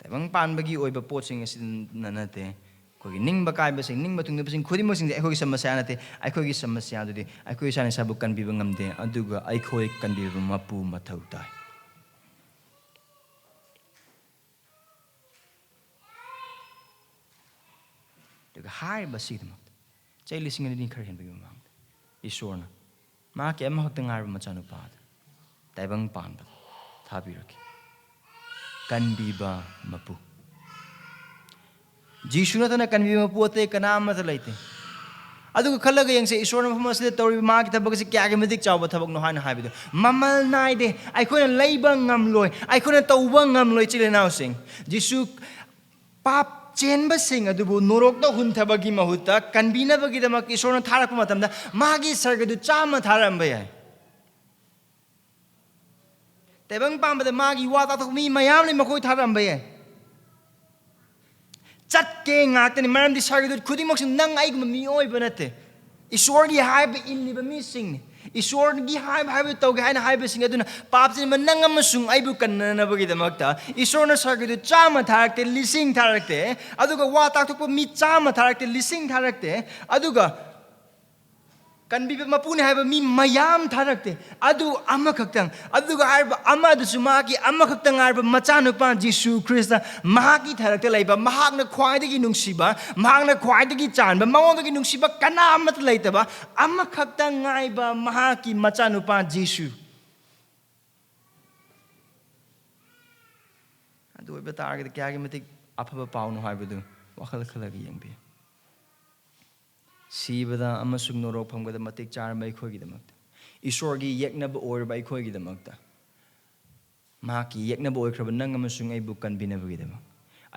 ꯇꯥꯏꯕꯪ ꯄꯥꯟꯕꯒꯤ ꯑꯣꯏꯕ ꯄꯣꯠꯁꯤꯡ ꯑꯁꯤꯅ ꯅꯠꯇꯦ ꯑꯩꯈꯣꯏꯒꯤ ꯅꯤꯡꯕ ꯀꯥꯏꯕꯁꯤꯡ ꯅꯤꯡꯕ ꯊꯨꯡꯗꯕꯁꯤꯡ ꯈꯨꯗꯤꯡꯃꯛꯁꯤꯡꯁꯦ ꯑꯩꯈꯣꯏꯒꯤ ꯁꯃꯁ꯭ꯌꯥ ꯅꯠꯇꯦ ꯑꯩꯈꯣꯏꯒꯤ ꯁꯃꯁ꯭ꯌꯥ ꯑꯗꯨꯗꯤ ꯑꯩꯈꯣꯏ ꯏꯁꯥꯅ ꯏꯁꯥꯕꯨ ꯀꯟꯕꯤꯕ ꯉꯝꯗꯦ ꯑꯗꯨꯒ ꯑꯩꯈꯣꯏ ꯀꯟꯕꯤꯕ ꯃꯄꯨ ꯃꯊꯧ ꯇꯥꯏ ꯑꯗꯨꯒ ꯍꯥꯏꯔꯤꯕꯁꯤꯒꯤꯗꯃꯛꯇ ꯆꯍꯤ 2,000 ꯈꯔ ꯍꯦꯟꯕꯒꯤ ꯃꯃꯥꯡꯗ ꯏꯁꯣꯔꯅ ꯃꯍꯥꯛꯀꯤ ꯑꯃꯈꯛꯇ ꯉꯥꯏꯔꯕ ꯃꯆꯥꯅꯨꯄꯥꯗ ꯇꯥꯏꯕꯪ ꯄꯥꯟꯕ ꯊꯥꯕꯤꯔꯛꯈꯤ ꯀꯟꯕꯤꯕ ꯃꯄꯨ ꯖꯤꯁꯨ ꯅꯠꯇꯅ ꯀꯟꯕꯤꯕ ꯃꯄꯨ ꯑꯇꯩ ꯀꯅꯥ ꯑꯃꯠꯇ ꯂꯩꯇꯦ ꯑꯗꯨꯒ ꯈꯜꯂꯒ ꯌꯦꯡꯁꯦ ꯏꯁꯣꯔꯅ ꯃꯐꯝ ꯑꯁꯤꯗ ꯇꯧꯔꯤꯕ ꯃꯥꯒꯤ ꯊꯕꯛ ꯑꯁꯤ ꯀꯌꯥꯒꯤ ꯃꯇꯤꯛ ꯆꯥꯎꯕ ꯊꯕꯛꯅꯣ ꯍꯥꯏꯅ ꯍꯥꯏꯕꯗꯣ ꯃꯃꯜ ꯅꯥꯏꯗꯦ ꯑꯩꯈꯣꯏꯅ ꯂꯩꯕ ꯉꯝꯂꯣꯏ ꯑꯩꯈꯣꯏꯅ ꯇꯧꯕ ꯉꯝꯂꯣꯏ ꯏꯆꯤꯜ ꯏꯅꯥꯎꯁꯤꯡ ꯖꯤꯁꯨ ꯄꯥꯞ ꯆꯦꯟꯕꯁꯤꯡ ꯑꯗꯨꯕꯨ ꯅꯣꯔꯣꯛꯇ ꯍꯨꯟꯊꯕꯒꯤ ꯃꯍꯨꯠꯇ ꯀꯟꯕꯤꯅꯕꯒꯤꯗꯃꯛ ꯏꯁꯣꯔꯅ ꯊꯥꯔꯛꯄ ꯃꯇꯝꯗ ꯃꯥꯒꯤ ꯁꯔꯒꯗꯨ 100 ꯊꯥꯔꯛꯑꯝꯕ ꯌꯥꯏ ꯇꯥꯏꯕꯪ ꯄꯥꯟꯕꯗ ꯃꯥꯒꯤ ꯋꯥ ꯇꯥꯊꯣꯛꯄ ꯃꯤ ꯃꯌꯥꯝꯅꯤ ꯃꯈꯣꯏ ꯊꯥꯔꯛꯑꯝꯕ ꯌꯥꯏ ꯆꯠꯀꯦ ꯉꯥꯛꯇꯅꯤ ꯃꯔꯝꯗꯤ ꯁꯔꯒꯗꯨ ꯈꯨꯗꯤꯡꯃꯛꯁꯤ ꯅꯪ ꯑꯩꯒꯨꯝꯕ ꯃꯤꯑꯣꯏꯕ ꯅꯠꯇꯦ ꯏꯁꯣꯔꯒꯤ ꯍꯥꯏꯕ ꯏꯜꯂꯤꯕ ꯃꯤꯁꯤꯡꯅꯤ ꯏꯁꯣꯔꯒꯤ ꯍꯥꯏꯕ ꯇꯧꯒꯦ ꯍꯥꯏꯅ ꯍꯥꯏꯕꯁꯤꯡ ꯑꯗꯨꯅ ꯄꯥꯞꯆꯦꯟꯕ ꯅꯪ ꯑꯃꯁꯨꯡ ꯑꯩꯕꯨ ꯀꯟꯅꯅꯕꯒꯤꯗꯃꯛꯇ ꯏꯁꯣꯔꯅ ꯁꯔꯒꯗꯨ 100 ꯊꯥꯔꯛꯇꯦ 1,000 ꯊꯥꯔꯛꯇꯦ ꯑꯗꯨꯒ ꯋꯥ ꯇꯥꯛꯊꯣꯛꯄ ꯃꯤ 100 ꯊꯥꯔꯛꯇꯦ 1,000 ꯊꯥꯔꯛꯇꯦ ꯑꯗꯨꯒ ꯀꯟꯕꯤꯕ ꯃꯄꯨꯅꯤ ꯍꯥꯏꯕ ꯃꯤ ꯃꯌꯥꯝ ꯊꯥꯔꯛꯇꯦ ꯑꯗꯨ ꯑꯃꯈꯛꯇꯪ ꯑꯗꯨꯒ ꯍꯥꯏꯔꯤꯕ ꯑꯃꯗꯨꯁꯨ ꯃꯍꯥꯛꯀꯤ ꯑꯃꯈꯛꯇꯪ ꯉꯥꯏꯔꯕ ꯃꯆꯥꯅꯨꯄꯥ ꯖꯤꯁꯨ ꯈ꯭ꯔꯤꯁꯇ ꯃꯍꯥꯛꯀꯤ ꯊꯥꯔꯛꯇ ꯂꯩꯕ ꯃꯍꯥꯛꯅ ꯈ꯭ꯋꯥꯏꯗꯒꯤ ꯅꯨꯡꯁꯤꯕ ꯃꯍꯥꯛꯅ ꯈ꯭ꯋꯥꯏꯗꯒꯤ ꯆꯥꯟꯕ ꯃꯉꯣꯟꯗꯒꯤ ꯅꯨꯡꯁꯤꯕ ꯀꯅꯥ ꯑꯃꯠꯇ ꯂꯩꯇꯕ ꯑꯃꯈꯛꯇꯪ ꯉꯥꯏꯕ ꯃꯍꯥꯛꯀꯤ ꯃꯆꯥꯅꯨꯄꯥ ꯖꯤꯁꯨ ꯑꯗꯨ ꯑꯣꯏꯕ ꯇꯥꯔꯒꯗꯤ ꯀꯌꯥꯒꯤ ꯃꯇꯤꯛ ꯑꯐꯕ ꯄꯥꯎꯅꯣ ꯍꯥꯏꯕꯗꯨ ꯋꯥꯈꯜ ꯈꯜꯂꯒ ꯌꯦꯡꯕꯤꯌꯨ ꯁꯤꯕꯗ ꯑꯃꯁꯨꯡ ꯅꯣꯔꯣꯛ ꯐꯪꯕꯗ ꯃꯇꯤꯛ ꯆꯥꯔꯕ ꯑꯩꯈꯣꯏꯒꯤꯗꯃꯛꯇ ꯏꯁꯣꯔꯒꯤ ꯌꯦꯛꯅꯕ ꯑꯣꯏꯔꯕ ꯑꯩꯈꯣꯏꯒꯤꯗꯃꯛꯇ ꯃꯍꯥꯛꯀꯤ ꯌꯦꯛꯅꯕ ꯑꯣꯏꯈ꯭ꯔꯕ ꯅꯪ ꯑꯃꯁꯨꯡ ꯑꯩꯕꯨ ꯀꯟꯕꯤꯅꯕꯒꯤꯗꯃꯛ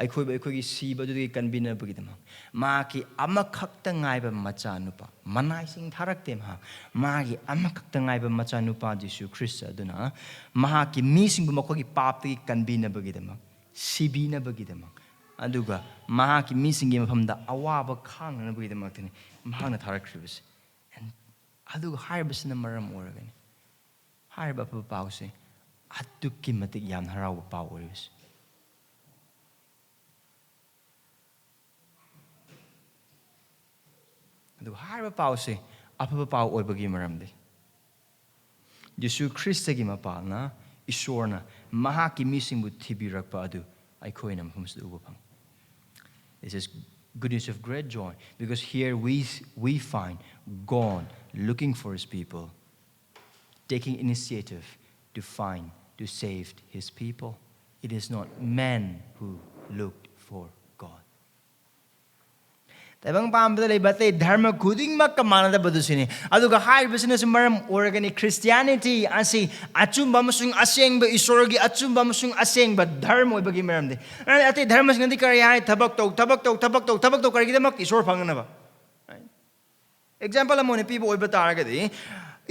ꯑꯩꯈꯣꯏꯒꯤ ꯁꯤꯕꯗꯨꯗꯒꯤ ꯀꯟꯕꯤꯅꯕꯒꯤꯗꯃꯛ ꯃꯍꯥꯛꯀꯤ ꯑꯃꯈꯛꯇ ꯉꯥꯏꯕ ꯃꯆꯥꯅꯨꯄा ꯃꯅꯥꯏꯁꯤꯡ ꯊꯥꯔꯛꯇꯦ ꯃꯥꯒꯤ ꯑꯃꯈꯛꯇ ꯉꯥꯏꯕ ꯃꯆꯥꯅꯨꯄꯥ ꯖꯤꯁꯨ ꯈ꯭ꯔꯤꯁꯇ ꯑꯗꯨꯅ ꯃꯍꯥꯛꯀꯤ ꯃꯤꯁꯤꯡꯕꯨ ꯃꯈꯣꯏꯒꯤ ꯄꯥꯞꯇꯒꯤ ꯀꯟꯕꯤꯅꯕꯒꯤꯗꯃꯛ ꯁꯤꯕꯤꯅꯕꯒꯤꯗꯃꯛ ꯑꯗꯨꯒ ꯃꯍꯥꯛꯀꯤ ꯃꯤꯁꯤꯡꯒꯤ ꯃꯐꯝꯗ ꯑꯋꯥꯕ ꯈꯥꯡꯅꯅꯕꯒꯤꯗꯃꯛꯇꯅꯤ ꯃꯍꯥꯛꯅ ꯊꯥꯔꯛꯈ꯭ꯔꯤꯕꯁꯦ ꯑꯗꯨꯒ ꯍꯥꯏꯔꯤꯕꯁꯤꯅ ꯃꯔꯝ ꯑꯣꯏꯔꯒꯅꯤ ꯍꯥꯏꯔꯤꯕ ꯑꯐꯕ ꯄꯥꯎꯁꯦ ꯑꯗꯨꯛꯀꯤ ꯃꯇꯤꯛ ꯌꯥꯝꯅ ꯍꯔꯥꯎꯕ ꯄꯥꯎ ꯑꯣꯏꯔꯤꯕꯁꯦ ꯑꯗꯨꯒ ꯍꯥꯏꯔꯤꯕ ꯄꯥꯎꯁꯦ ꯑꯐꯕ ꯄꯥꯎ ꯑꯣꯏꯕꯒꯤ ꯃꯔꯝꯗꯤ ꯖꯤꯁꯨ ꯈ꯭ꯔꯤꯁꯇꯒꯤ ꯃꯄꯥꯜꯅ ꯏꯁꯣꯔꯅ ꯃꯍꯥꯛꯀꯤ ꯃꯤꯁꯤꯡꯕꯨ ꯊꯤꯕꯤꯔꯛꯄ ꯑꯗꯨ ꯑꯩꯈꯣꯏꯅ ꯃꯐꯝꯁꯤꯗ ꯎꯕ ꯐꯪꯏ This is good news of great joy because here we find God looking for His people, taking initiative to find, to save His people. It is not men who looked for God. Taibang paambada leibate dharma khudingmakka manadabadusini aduga haibasinasu maram oragani Christianity asi achumba amasung asengba isorgi achumba amasung asengba dharma oibagi maramde ate dharma singandi kari hai thabak tau karigidamak isor phanganaba example amone pibo oiba taragadi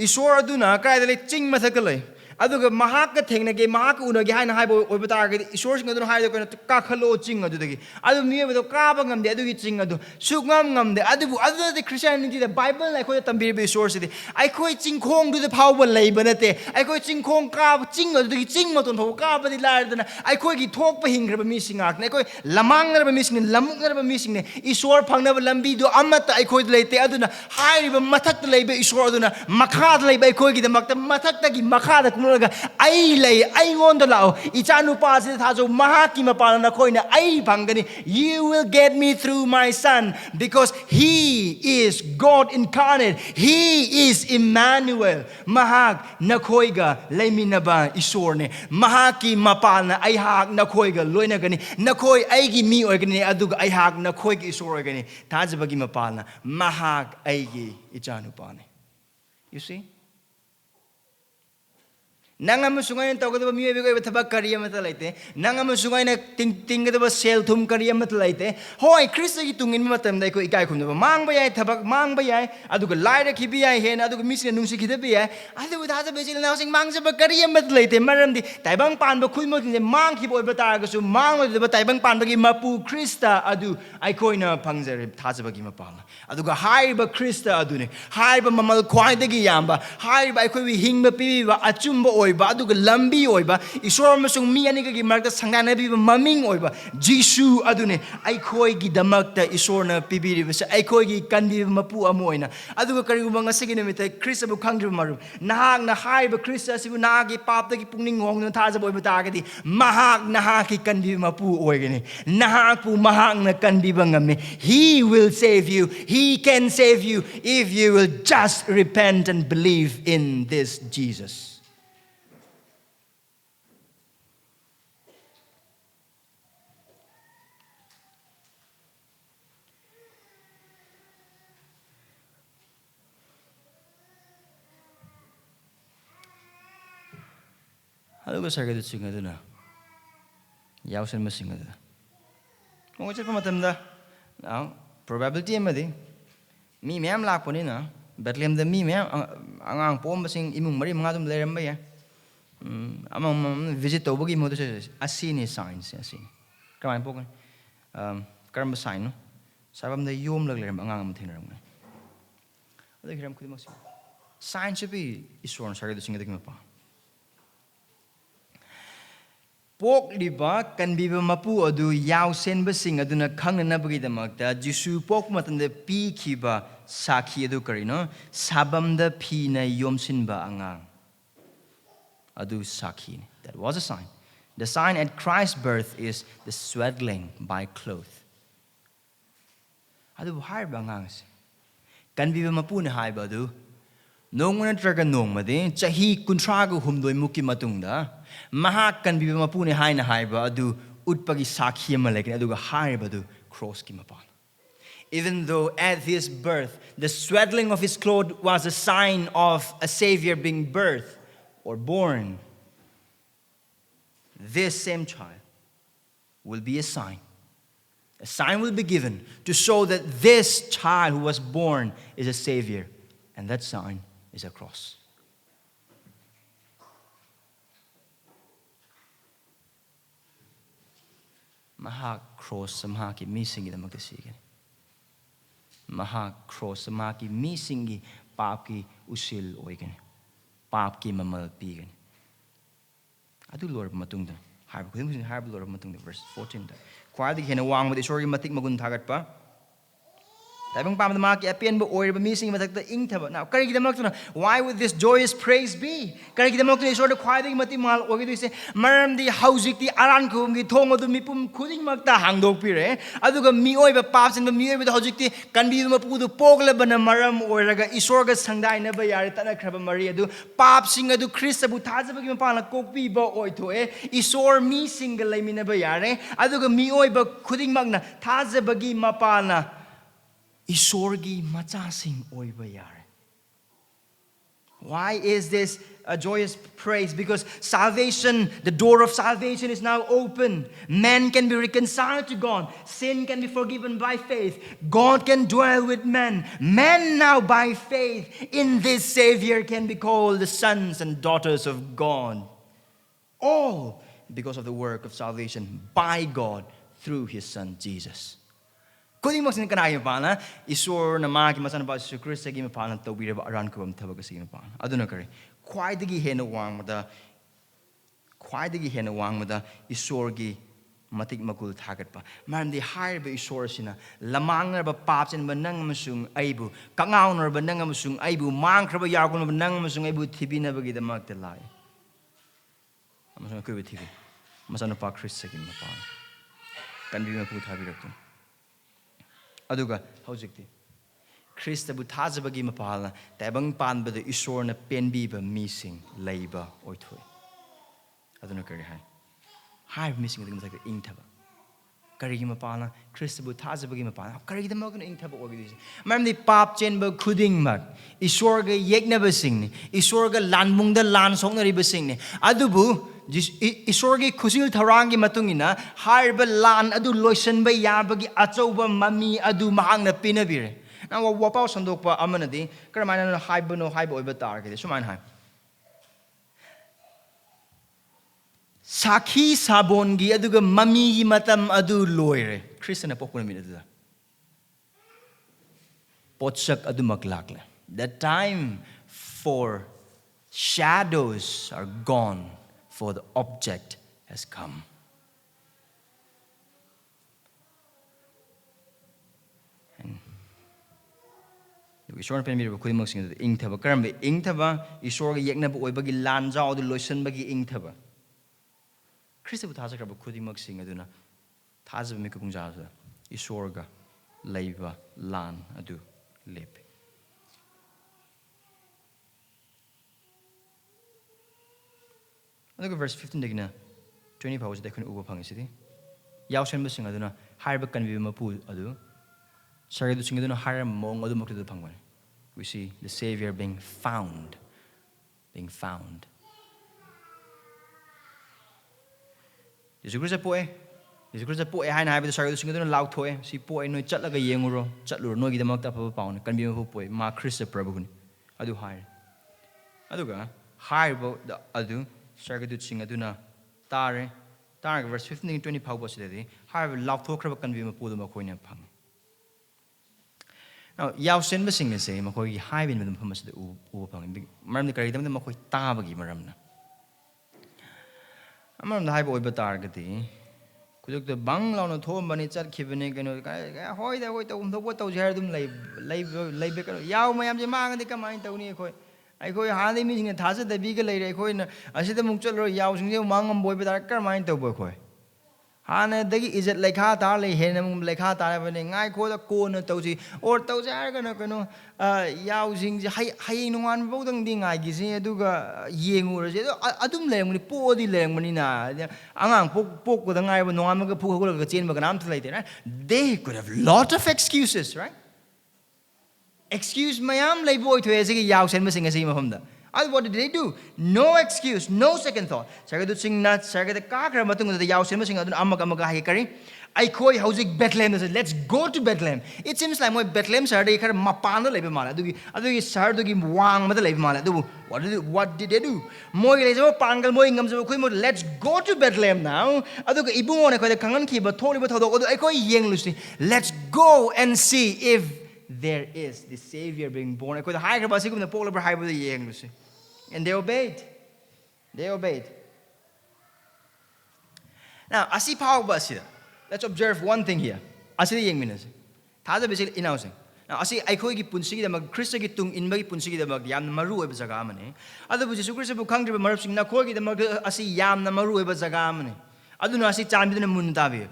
isor aduna kaidale ching mathaka lei aduga mahak ka thengnage mahak unage haina haibo oibata ga isor sing adu haido kana ka khalo ching adu dagi adu mi bedo ka ba ngamde adu gi ching adu sugam ngamde adu the Christianity the Bible ai khoi tambir be isor sidi ai khoi ching khong du the phawba leiba nate ai khoi ching khong ka ching adu gi ching maton phaw ka ba di lar dana ai khoi gi thok pa hingraba mi singak ne khoi lamang ngarba mi sing lamuk ngarba mi sing ne isor phangnaba lambi do amata ai khoi leite aduna hairiba mathak leiba isor aduna makha leiba ai khoi gi damakta mathak ta gi makha da kumulaga ai lei ai ngon da lao ichanu pa se tha jo maha ki mapana na khoi na ai bhangani you will get me through my son because he is God incarnate he is Emmanuel mahak na khoi ga leiminaba isor ne maha ki mapana ai hak na khoi ga loina gani na khoi ai gi mi oigani aduga ai hak na khoi gi isor oigani thajabagi mapana mahak ai gi ichanu pa ne you see Nangam sungai tau kata miye bego betapa karya mata laite. Nangam sungai na ting kata sel thum karya mata laite. Hoi Krista ki tungin mata mda ko ikai kum daba mang bayai tabak mang bayai. Adu ko laira ki biyai hen adu ko misina nungsi kita biyai. Adu ko thasa bejil na sing mang saba karya mata laite. Maram di taibang pan ba kui mo tinje mang ki boy betar ko su mang mo daba taibang pan ba ki mapu Krista adu ai koi na pangzer thasa ba ki mapala. Adu ko hai ba Krista adu ne. Hai ba mamal kwai dagi yamba. Hai ba ai koi wi hing ba pi ba achum ba oiba aduga lambi oiba isor masung mi ani gi markta sangnana bi maming oiba Jisu adune ai khoi gi damakta isor na pibiri basa ai khoi gi kanbi mapu amoina aduga kari ubang asigi ne mita Krista bu khangri maru nahak na hai ba Krista sibu na gi pap ta gi pungning ngong na tha boiba ta ga di mahak nahak ki kanbi mapu oigene nahak pu mahak na kanbi bangame he will save you he can save you if you will just repent and believe in this Jesus. Aduga sarga du singa duna yausen ma singa duna mo chep matamda now probability amadi mi mem lakponi na Bethlehem da mi mem angang pom sing imung mari mga dum leram ba ya amang visit to bagi mo to asini signs asini kamay po karam sign no sabam da yom lag leram angang am thinaram na adag hiram khudi mas sign should be isor sarga du singa dik pa Pok liba kanbiba mapu adu yaw sen basing adu na khangna bagi damakta Jisu pok matanda pi khiba sakhi adu karino sabam da phi na yomsin ba angang adu sakhi that was a sign. The sign at Christ's birth is the swaddling by cloth. Adu har ba angang se kanbiba mapu na hai ba adu nongna traga nongmade chahi kuntraga humdoi muki matungda mahak kanbiba mapune haina haiba adu utpagi sakhi ma lekin aduga haiba adu cross ki mapan. Even though at his birth the swaddling of his clothes was a sign of a savior being birthed or born, this same child will be a sign. A sign will be given to show that this child who was born is a savior, and that sign is a cross. Mahak cross samhaki missing the magasigan. Mahak cross samhaki missing papki usil oigan. Papki mamal pigan. Adu Lord matungda. Harb Lord matungda verse 14. Kwadi hena wang with the sorry matik magun tagat pa. Taibang pam the maki apian bo oir ba missing matak the ing taba. Now kari kidamak na why would this joyous praise be? Kari kidamak na sort of kwadi mati mal ogi do say maram di hausik di aran ko ngi thong adu mipum khuding makta hangdok pire. Aduga mi oi ba paps and mi oi ba hausik ti kanbi ma pu du pogla bana maram oiraga isorga sangdai na ba yari tana kraba mari adu pap sing adu Krista bu thaja ba gi pa na kokpi ba oi to e isor mi single lai mi na ba yare aduga mi oi ba khuding magna thaja ba gi mapa na Isorgi macha sing oiba yare. Why is this a joyous praise? Because salvation, the door of salvation is now open. Man can be reconciled to God. Sin can be forgiven by faith. God can dwell with man. Man now by faith in this Savior can be called the sons and daughters of God. All because of the work of salvation by God through His Son Jesus. Khudimak sin kanai mapana Isor na magi masanapa Jesu Christ gi mapana tawbiraba aran kubam thabak si mapana aduna kare khwaidagi hena wangmada Isor gi matik makul thagatpa maramdi hairba Isor sina lamangnerba papchenba nang amasung aibu kangaunerba nang amasung aibu mangkraba yargunba nang amasung aibu thibinabagi damakta lai amasung kubi thibi masanapa Christ gi mapana kanbiba pu thabiraktu aduga hojikti Christabu thazabagi mapala tabang panbada Isorna penbiba mising leiba oithoi aduna kari hai missing the like ingtaba kari mapala Christabu thazabagi mapala kari the mogan ingtaba organization mam the papchenba khuding mak Isorga yeknaba singni Isorga lanmungda lan songnari basingni adubu Isorgi kusil tharangi matungina harba lan adu loisan ba yabagi achauba mami adu mahang na pinabire na wapau sandokpa amanadi karamana na haiba no haiba oiba target suman hai sakhi sabongi aduga mami gi matam adu loire Christian pokuna minada potsak adu maklakle the time for shadows are gone for the object has come. And Isor pen mirba khudimak sing the ingthaba karambe ingthaba Isor ga yeknaba oibagi lanjao du loisan bagi ingthaba Christabu thajakraba khudimak sing aduna thajaba mi kupungja Isor ga leiba lan adu lep Look at verse 15 digna 20 powers they couldn't uba pangisiti. Yaushan missing aduna harba kanbiba mapu adu. Saradu singaduna haram mong adu mokto the pangwan. We see the Savior being found. Being found. Jisu Christ poe. Jisu Christ poe hai na habi saradu singaduna lau toe. Si poe no chatlaga yenguro chatlur no gida makta pa paun kanbiba mapu poe ma Christ prabhu adu hai. Aduga harba adu Sargadut sing aduna tare verse 15 and 20 pawbos dedi har law thokraba kanbima puduma koina phang now yaw sen basing se makoi hai bin medum phamas de u phang maram de kari dam makoi ta bagi maram na amaram hai boy batar gati kujok de bang law no thom bani chat khibane keno hoi da hoi to thok to jar dum lei be kano yaw mayam je mang de kamai tawni khoi Aikoi hadi mi singa thasa da biga lei re khoi na asida mungchal ro yaw sing je mangam boy be dar kar main to boy khoi hana dagi izat lekha tar le he nam lekha tar bane ngai kho da ko na to ji or to jar ga na kano yaw sing je hai nungan bo dang di ngai gi si aduga yengu ro je adum leng ni po di leng mani na angang pok ko da ngai bo nungan ma ga phu ko ga chen ba ga nam thlai te right they could have lot of excuses right Excuse mayam lay boy to ezegi yaw sen masing asi mahumda. What did they do? No excuse, no second thought. Sagadu sing nat sagada kakra matung the yaw sen masing adun amaga hikari. I koi housing Bethlehem. Let's go to Bethlehem. It seems like my Bethlehem sarda ikar mapana lebe mala. Adu sardu gi wang mata lebe mala. What did they do? Moi lezo pangal moi ngam zo koi mo let's go to Bethlehem now. Adu ibung one koi the kangan ki ba thori ba thodo adu I koi yeng lusi. Let's go and see if there is the Savior being born. And they obeyed. They obeyed. Now, asi power basida. Let's observe one thing here. Asi the young minutes. Tada basically announcing. Now, asi aikoi punsi da mag Christa gi tung in magi punsi da mag yam maru eba jaga mane. Adu bu Jesu Christa bu khang de marap sing na khoi gi da mag asi yam na maru eba jaga mane. Adu na asi chan bi na mun ta bi.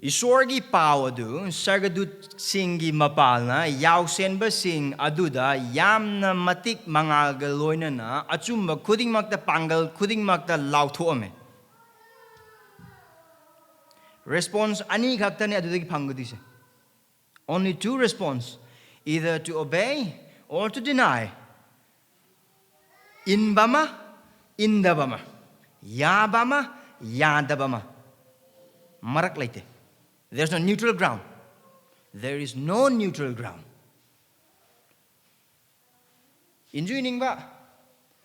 Isorgi pawadu sargadut singi mapalna yaw sen ba sing aduda yamna matik mga galoina na achumba kuding magta pangal kuding magta lauthoame response ani khakta ne adudagi phangudi se only two response either to obey or to deny. Inbama, indabama. Yabama, yadabama. Marak laite. There's no neutral ground. There is no neutral ground. Inju iningba.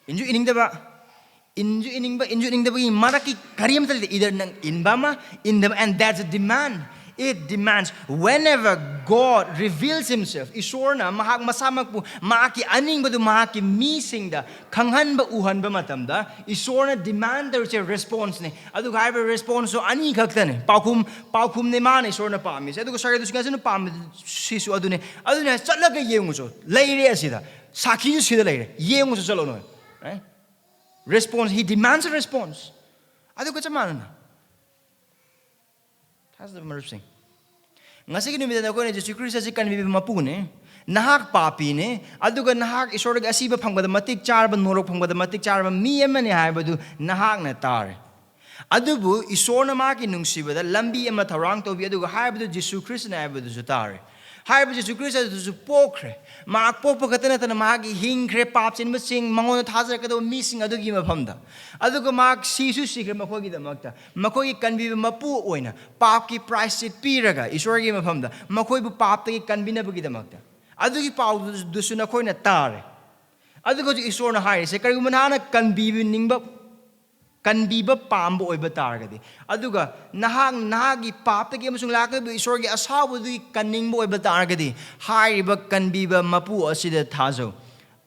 Inju iningdaba. Inju iningdaba maraki kariyam talite. Either nang inbama, indaba, and that's a demand. It demands whenever God reveals Himself, Isorna mahak masamak po maaki aning ba do mahaki missing da kanghan ba uhan ba matamda Isorna demand there's a response ne adu kai ba response so ani khakta ne paukum ne man Isorna pami adu ko sare du singa sinu pam sisu adu ne chatlaga yengu so leire asida sakhi sida leire yengu so chalo no right response he demands a response adu ko chamana That's the mercy. Ngasig numida na ko ni Jisu Kristo si kanbiba Mapuni, nahak papi ne, aduga nahak isorg asiba pangbada matik charba norok pangbada matik charba miyama ni haibadu nahak na tar. Adubu isorna maki nungsibada lambi ema tarang tobi aduga haibadu Jisu Kristo na haibadu zutar. Haibadu Jisu Kristo zu pokre, mak pokpa katana tana maki hingre papchenbasingbu mangon thazar kado missing adugi maphamda. Aduga mak sisu sikre makhoigi damakta. Makhoigi kanbiba mapu oina papki price it piraga isorgi maphamda. Makhoibu paptagi kanbinaba gi damakta. Adugi pau dusu na khoina tare. Aduga ju isorna haise kariguma nana kanbiba ningba kanbiba pambo oiba targadi. Aduga nahagi paptagi amasung lakabu isorgi asabu du kaningbo oiba targadi. Hariba kanbiba mapu asida thazo.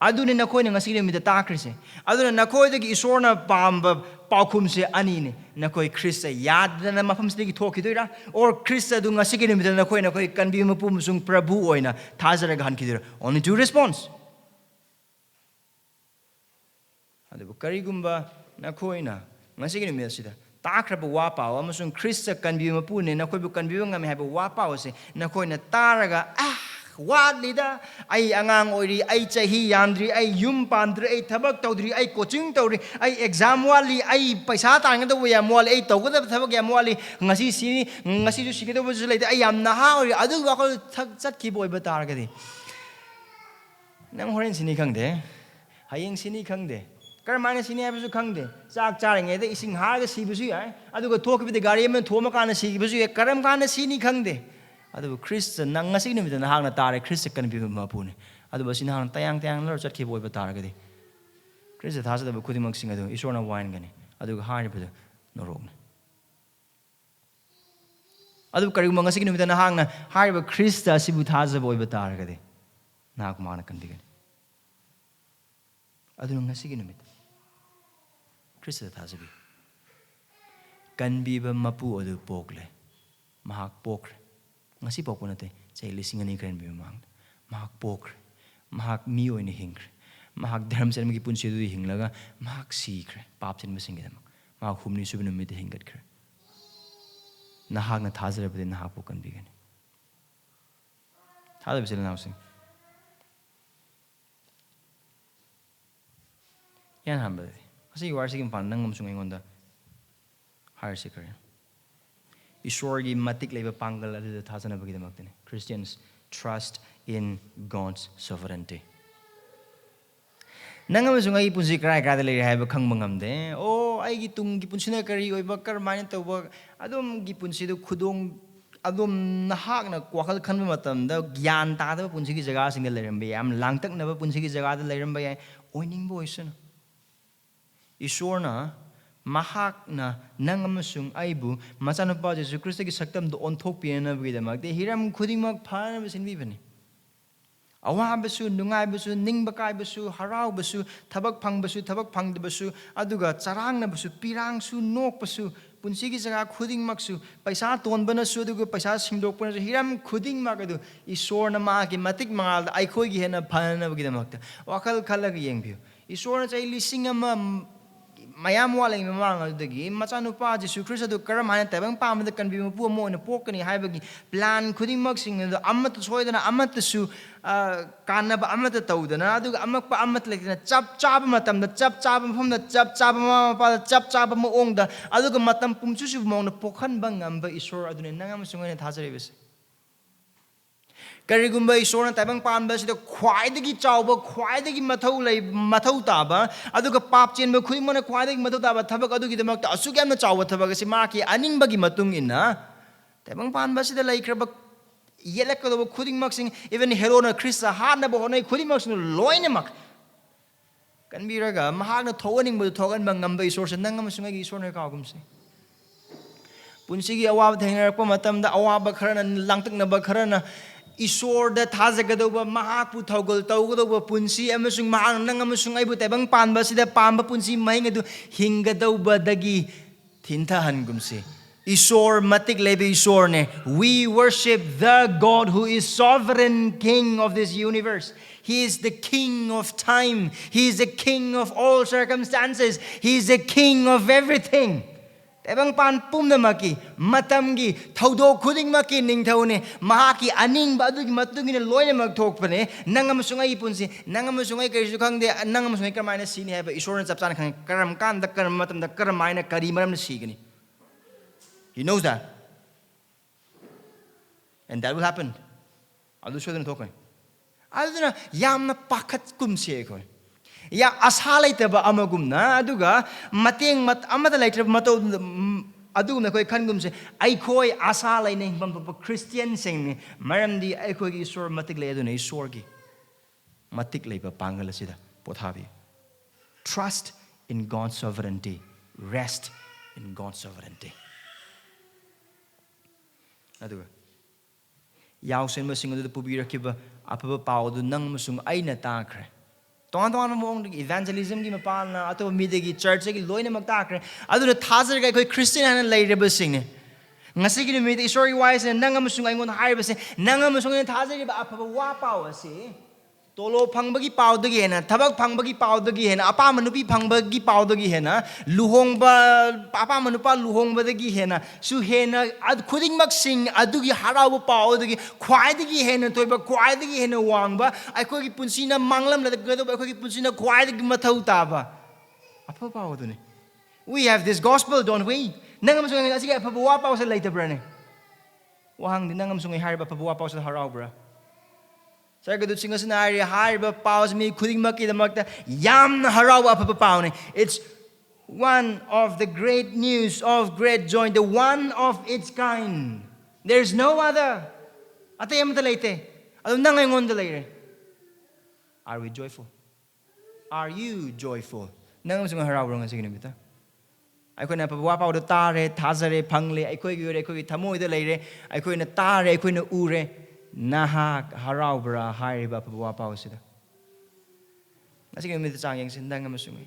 Aduna nakoi na ngasig mi takrise. Aduna nakoi dagi isorna pamba paukum se anine. Nakoi Krista yad na mafam sigi talki doira or Krista du ngasig mi nakoi kanbiba mapu musung prabhu oina thazara gahan kidira. Only two response. Aduga karigumba nakoi na ngasig mi asida. Takraba wapao amasung Krista kanbiba mapu ne nakoi bu kanbiba ngami haba wapao se nakoi na taraga Wadlida, ay angang ori, ay chahi yandri, ay yum pandri, ay tabak tawdri, ay coaching tawdri, ay exam wali, ay paisa tanga daw yam wali, ay tawgo da tabak yam wali, ngasi ju sige daw busy ay yam naha ori, adu wako chat kiboy batar gadi. Nang horen sini kang de, hayeng sini kang de. Karmana sini ay busu kang de. Sak charing ay de ising haga si busu ay. Adu ko talk with the gari men thoma kana si busu ay karam kana sini kang de. Adu Krista nang ngasig numida na hang na tare Krista kanbiba Mapuni. Adu ba sinahang tayang lor chat kiboy ba tare gadi. Krista thasa da kudi magsing adu isorna wine gani. Adu hari ba norog na. Adu kari ngasig numida na hang na hari ba Krista sibu thasa boy ba tare gadi. Na ako mana kandi gani. Adu ngasig numida. Krista thasa bi. Kanbiba Mapu adu pokle. Mahak pokre. Ngasi pokpo natin sa ilising ani kren bimang mahak pokre mahak miyo ni hingre mahak dharm sa magipun siya do hinglaga mahak sikre papchenbasingbu mahak humni subinu mit hingat kre nahak na thazar bade nahak pokan bigan thada bisel nausing yan hambade kasi warsigim pan nang ngumsung ingonda higher sikre Isorgi matik leba pangal adu thasana bagi damakne. Christians trust in God's sovereignty. Nangam sungai punsi krai krai le hai ba khang mangamde. Oh ai gi tung gi punsina kari oi ba kar main to ba adum gi punsi do khudong adum nahak na kwakal khan matam da gyan ta da punsi gi jaga sing le rambe am langtak na ba punsi gi jaga da le rambe oining bo isun. Isorna mahak na nangamasung aibu masanapa Jisu Kristo ki saktam do onthok piana bidamag de hiram khudimag phana basinbi bani awa basu nungai basu ningbakai basu harau basu thabak phang basu thabak phang basu aduga charang na basu pirang su nok basu punsi ki jaga khuding maksu paisa ton bana su aduga paisa singdok pana hiram khuding mag adu isor na ma ki matik mangal ai khoi gi hena phana bidamag wakal khalag yengbiu isor na chai lising ama Mayam walang mamang adagi machanupa Jisu Kristo do karam hana tabang pamada kanbiba mapu mo na pokani haibagi plan khuding magsing do amat soidana amat su kanaba amat tawdana adu amak pa amat lekna chap chap matam da chap chap mafam da chap chap ma pa chap chap mo ongda adu matam pumchu su mo na pokhan bang amba isor adu ne nangam sungane thasare bes Karigumba isor na tabang panba sida khwaidagi chawba khwaidagi mathau taba aduga papchenba khuimona khwaidagi mathau taba thabak adugi damakta asuk yamna chawba thabak asi maki aningbagi matung inna tabang panba sida laikraba yelakado khuding maksing even herona krista hana bo honai khuding maksing loinemak kanbiraga mahagna thoganing bu thogan bangamba isor sa nangam sungai isor na kaagumse punsigi awab thengarakpa matamda awaba kharana langtaknaba kharana Isor da thazagadauba mahakpu thogol taugadauba punsi amasung mahang nang amasung aibu tabang panba sida pamba punsi mahingadu hingadauba dagi thintahan gumsi Isor matik lebe Isor ne we worship the God who is sovereign king of this universe. He is the king of time. He is the king of all circumstances. He is the king of everything. Tabang pan pumna maki matamgi thaudo khuding maki ningthaune mahaki aning ba adugi matungi loina mak thokpane nangam sungai punsi nangam sungai kaisu khangde nangam sungai karmaina sini haba isor chapchan khang karam kan da karam matam da karmaina kari maram sigani he knows that and that will happen adu shodan thokoi aduna yamna pakhat kumse khoi ya asalai taba amagumna aduga mateng mat amada laiter mato adugumna koi khangumse ai khoi asalai nei bamba Christian sing maramdi ai khoi gi isor matik le aduna isor gi matik leiba pangal sida pothabi trust in God's sovereignty rest in God's sovereignty aduga yaw sen masing adu pubira kiba apaba pawdu nang masung aina takre Tuan mong evangelism gi mapalna ato midagi church gi loina magtakre aduna thazar ga koi Christian han laireba singne ngasi gi mi isori wise nangam sung aingon haiba se nangam sung thazar gi apaba wa paw ase tolo phangbagi pawdagi hena thabak phangbagi pawdagi hena apa manupi phangbagi pawdagi hena luhongba apa manupa luhongbadagi hena su hena ad khuding mak sing adugi harabu pawdagi khwaidagi hena toiba khwaidagi hena wangba aikoi gi punsina manglam la gado aikoi gi punsina khwaidagi mathau taba apa pawdune we have this gospel don't we nangam sung asiga apa wa paw sa later brane wahang din nangam sung hariba apa wa paw sa harabra Sargadut singasanari hariba paws mi khuding maki damakta yam harawa apa paune it's one of the great news of great joy the one of its kind there's no other atayam talaite adum nangay ngon talaire are we joyful are you joyful nangam sunga harawa nga sige nibita aikoi na pawa paw do tare thazare phangle aikoi gi re aikoi thamoi da leire aikoi na tare aikoi na ure Nahak haraubra hariba pawa pausida. Asing may tsang yang sindang ngamasungay.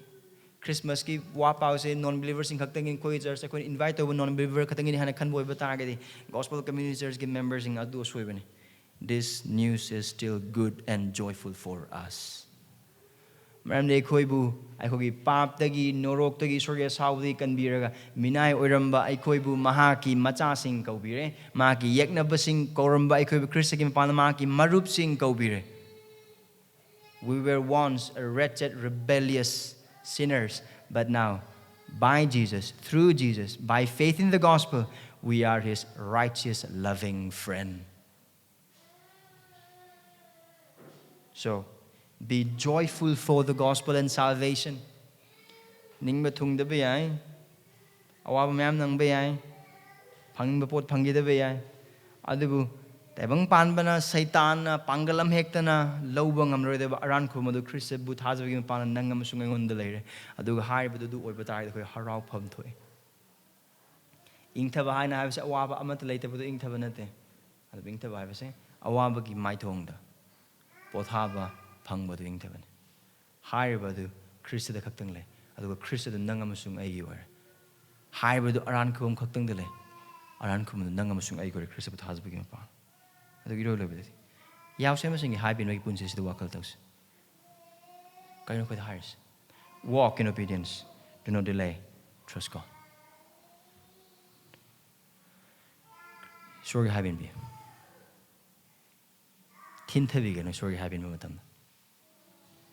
Christmas ki wa pause non-believers in kaktangin koi church ako invite over non-believer katangin hana kanboy batagadi gospel community church gi members in adu suibani. This news is still good and joyful for us. Maram de koibu aikogi paptagi norok-tagi sorya saudi kanbiraga minai oiramba aikoibu mahaki machasing kaubire maki yeknabasing koramba aikoibu kristaki mapana maki marupsing kaubire we were once a wretched rebellious sinners but now by Jesus through Jesus by faith in the gospel we are his righteous loving friend so be joyful for the gospel and salvation. Ning batung da bayai, awab mayam nang bayai, pang bapot pangi da bayai. Adubu, tabang pan bana saitan na pangalam hekta na lawbang amroy da aran ko madu Christ but hazawing pan nangam sungai ngondalere. Adugu hai badu or batay da ko harau pam thoy. Ingta bahay na habis awaba amat later badu ingta banate. Adu ingta bahay base awaba gi mai thong da. Pothaba Pangbadu ingtaban. Hairibadu Christa the Kaktangle. Adu Christa the Nangamasung Ayuar. Hairibadu Arankum Kaktangale. Arankum the Nangamasung Ayur, Christa but has become a part. Adu Giro Liberty. Yaw Samasing high been make punches the Wakaltos. Kind of with hires. Walk in obedience. Do not delay. Trust God. Sorry, have been be. Tintavigan, sorry, have been with them.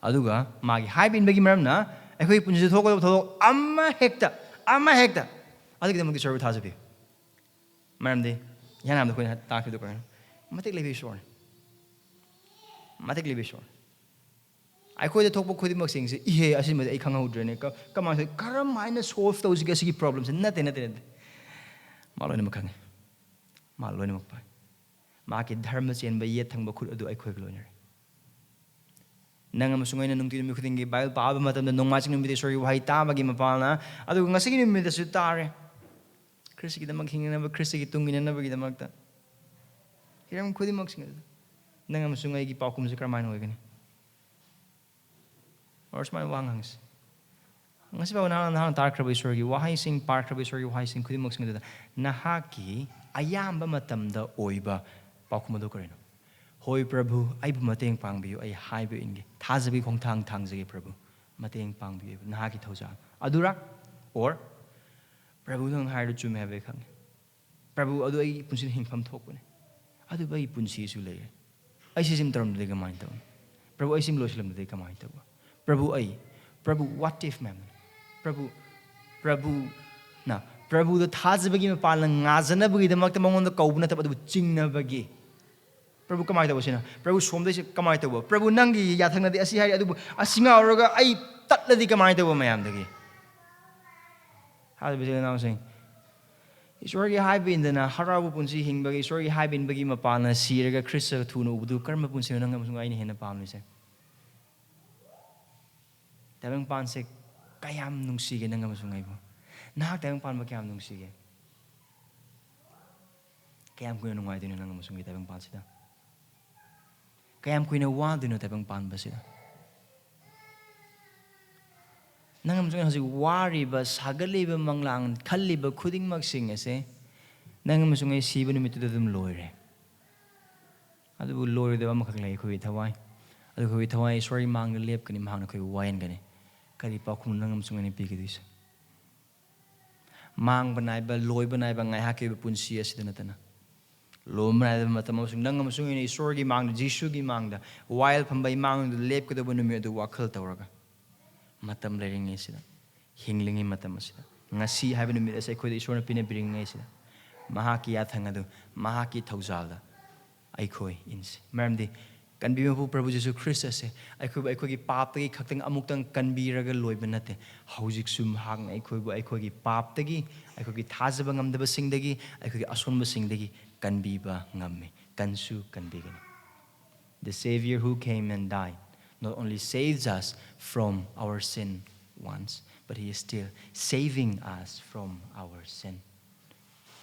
Aduga, magi haibin bagi maramna, akoi punji thoko thoko amma hekta. Adik demo ki serve thasabi. Maram de, yan am the koi tak do koi. Matik lebi shore. matik libi sure I could talk about Kudi Maxing, here as in a kango come on, Karam minus solve those problems and nothing. Malone Makang Malone Mapai. Market Hermes and by yet Tangba could do a quick loaner. Nangamasung and Nungi Muking by Babamatam, the no matching invitation, why Tamagimapana, other than a singing with the Sutare. Chrissy the monkey never Chrissy Tungin and never get the Magda. Here I'm Kudi Maxing. Nangamasung Pakum Zikramano again. Or my wangs. Ngas ba na dark rabi sorry why sing park rabi sorry why sing kudi mox ngada nahaki ayamba matamda oiba pakumado karino hoi prabhu ai bu mateng pangbiu ai haibu inge thazabi khongthang thangjage prabhu mateng pangbiu nahaki thoja adura or prabhu nang hairu chume have khang prabhu adu ai punsi hingpham thokune adu bai punsi su le ai sim taram de gamai taw prabhu ai sim loslam de gamai taw prabhu what if ma'am Prabhu the Tazabagi Palang Nazanabagi, the Maktamon the Kaubana about Chingnabagi. Prabhu Kamata was in a Prabhu Swamdish Kamata, Prabhu Nangi Yatana, the Asia, a singer, I tatla the Kamata Mayamdagi. How do we now saying? It's already high been the Harabu Punsi Hingbagi, it's already high been Bagima Pana, Sierra, Chrissa, Tuno, do Karma Punsi, and I'm in a palm. Tavang Pansek. Kayam nung sige nang ngamasungay mo. Nakatayang pan magkayam nung sige. Kayam ko yung nungay din nang ngamasungay tayong pan sila. Kayam ko yung nawa din tayong pan ba sila. Nang ngamasungay hasi wari ba sagali ba manglang kali ba kuding magsing ese. Nang ngamasungay siba numito dadum loire. Ado bu loire diba makaklay ko itaway. Ado ko itaway sorry mang nalip kani mahang na ko wayan gani. Kali pa kung nangam sungan ni pigidis. Mang banay ba loy banay ba ngay hake ba punsiya sida natana. Lo banay ba matamaw sung nangam sungan ni sorgi mang Jisu gi mang da while pambay mang lep ko da ba numyo do wakal tawraga. Matam lering ngay sila. Hinglingi matam sila. Ngasi habi numyo sa ko da isor na pinabiring ngay sila. Mahaki athanga do mahaki tawzala. Ay koy insi. Maramdi kanbiba po Prabhu Jisu Christus aikogi paptagi khaktang amuktang kanbiraga loiba nate haujik sumhang aikogi paptagi aikogi thazaba ngamdaba singdagi aikogi asonba singdagi kanbiba ngamme kansu kanbigani. The Saviour who came and died not only saves us from our sin once, but He is still saving us from our sin.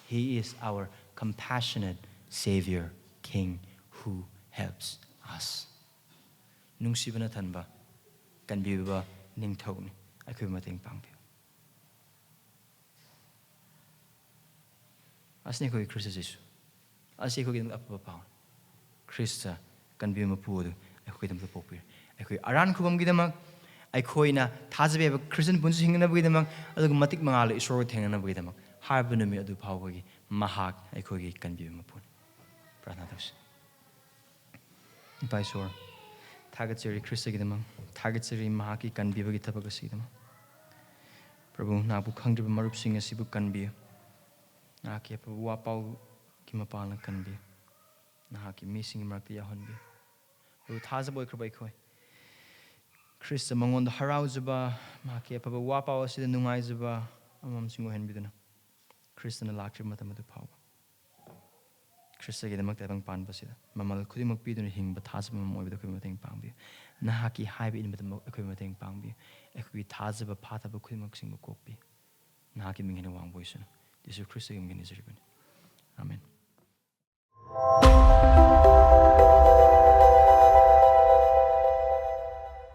He is our compassionate Savior, King, who helps us. Nung siba na tanba, kanbiba ning tawni, ako'y mating pangbiyo. Asni ko'y Christus Jisu. Asni ko'y ginang apapapawan. Christa, kanbiba mapuodo, ako'y damta popir. Ako'y aran ko bang gidamag, ako'y na tazabi ba Christian punso hinga na bagidamag, ato kung matik mangalo isoro tinga na bagidamag. Harba na mi adu pawagi, mahag, ako'y kanbiba mapun. Pratna Diyos. By sure, target series Christa gidamang, target series mahaki kanbiba gitabaga sigidamang. Prabhu nabu kangdiba marup singa sibu kanbiya. Nahaki Prabhu wapaw kimapalang kanbiya. Nahaki missing marakti yahon biya. Prabhu taza boy krabay koy. Christa mangon da haraw zaba, mahaki Prabhu wapaw sida nungay zaba, amam singuhen bidana. Christa na lakri matamadu pawa. Christa gida magtabang pan ba sila. Mamal kudi magpido ni hing batasa mamoy bida kuy mateng pangbi. Nahaki haibi in bida kuy mateng pangbi. Ekuy taza ba pata ba kuy magsing makokbi. Nahaki mingin wang boy sila. Jisu Christa yung ginizaribin. Amen.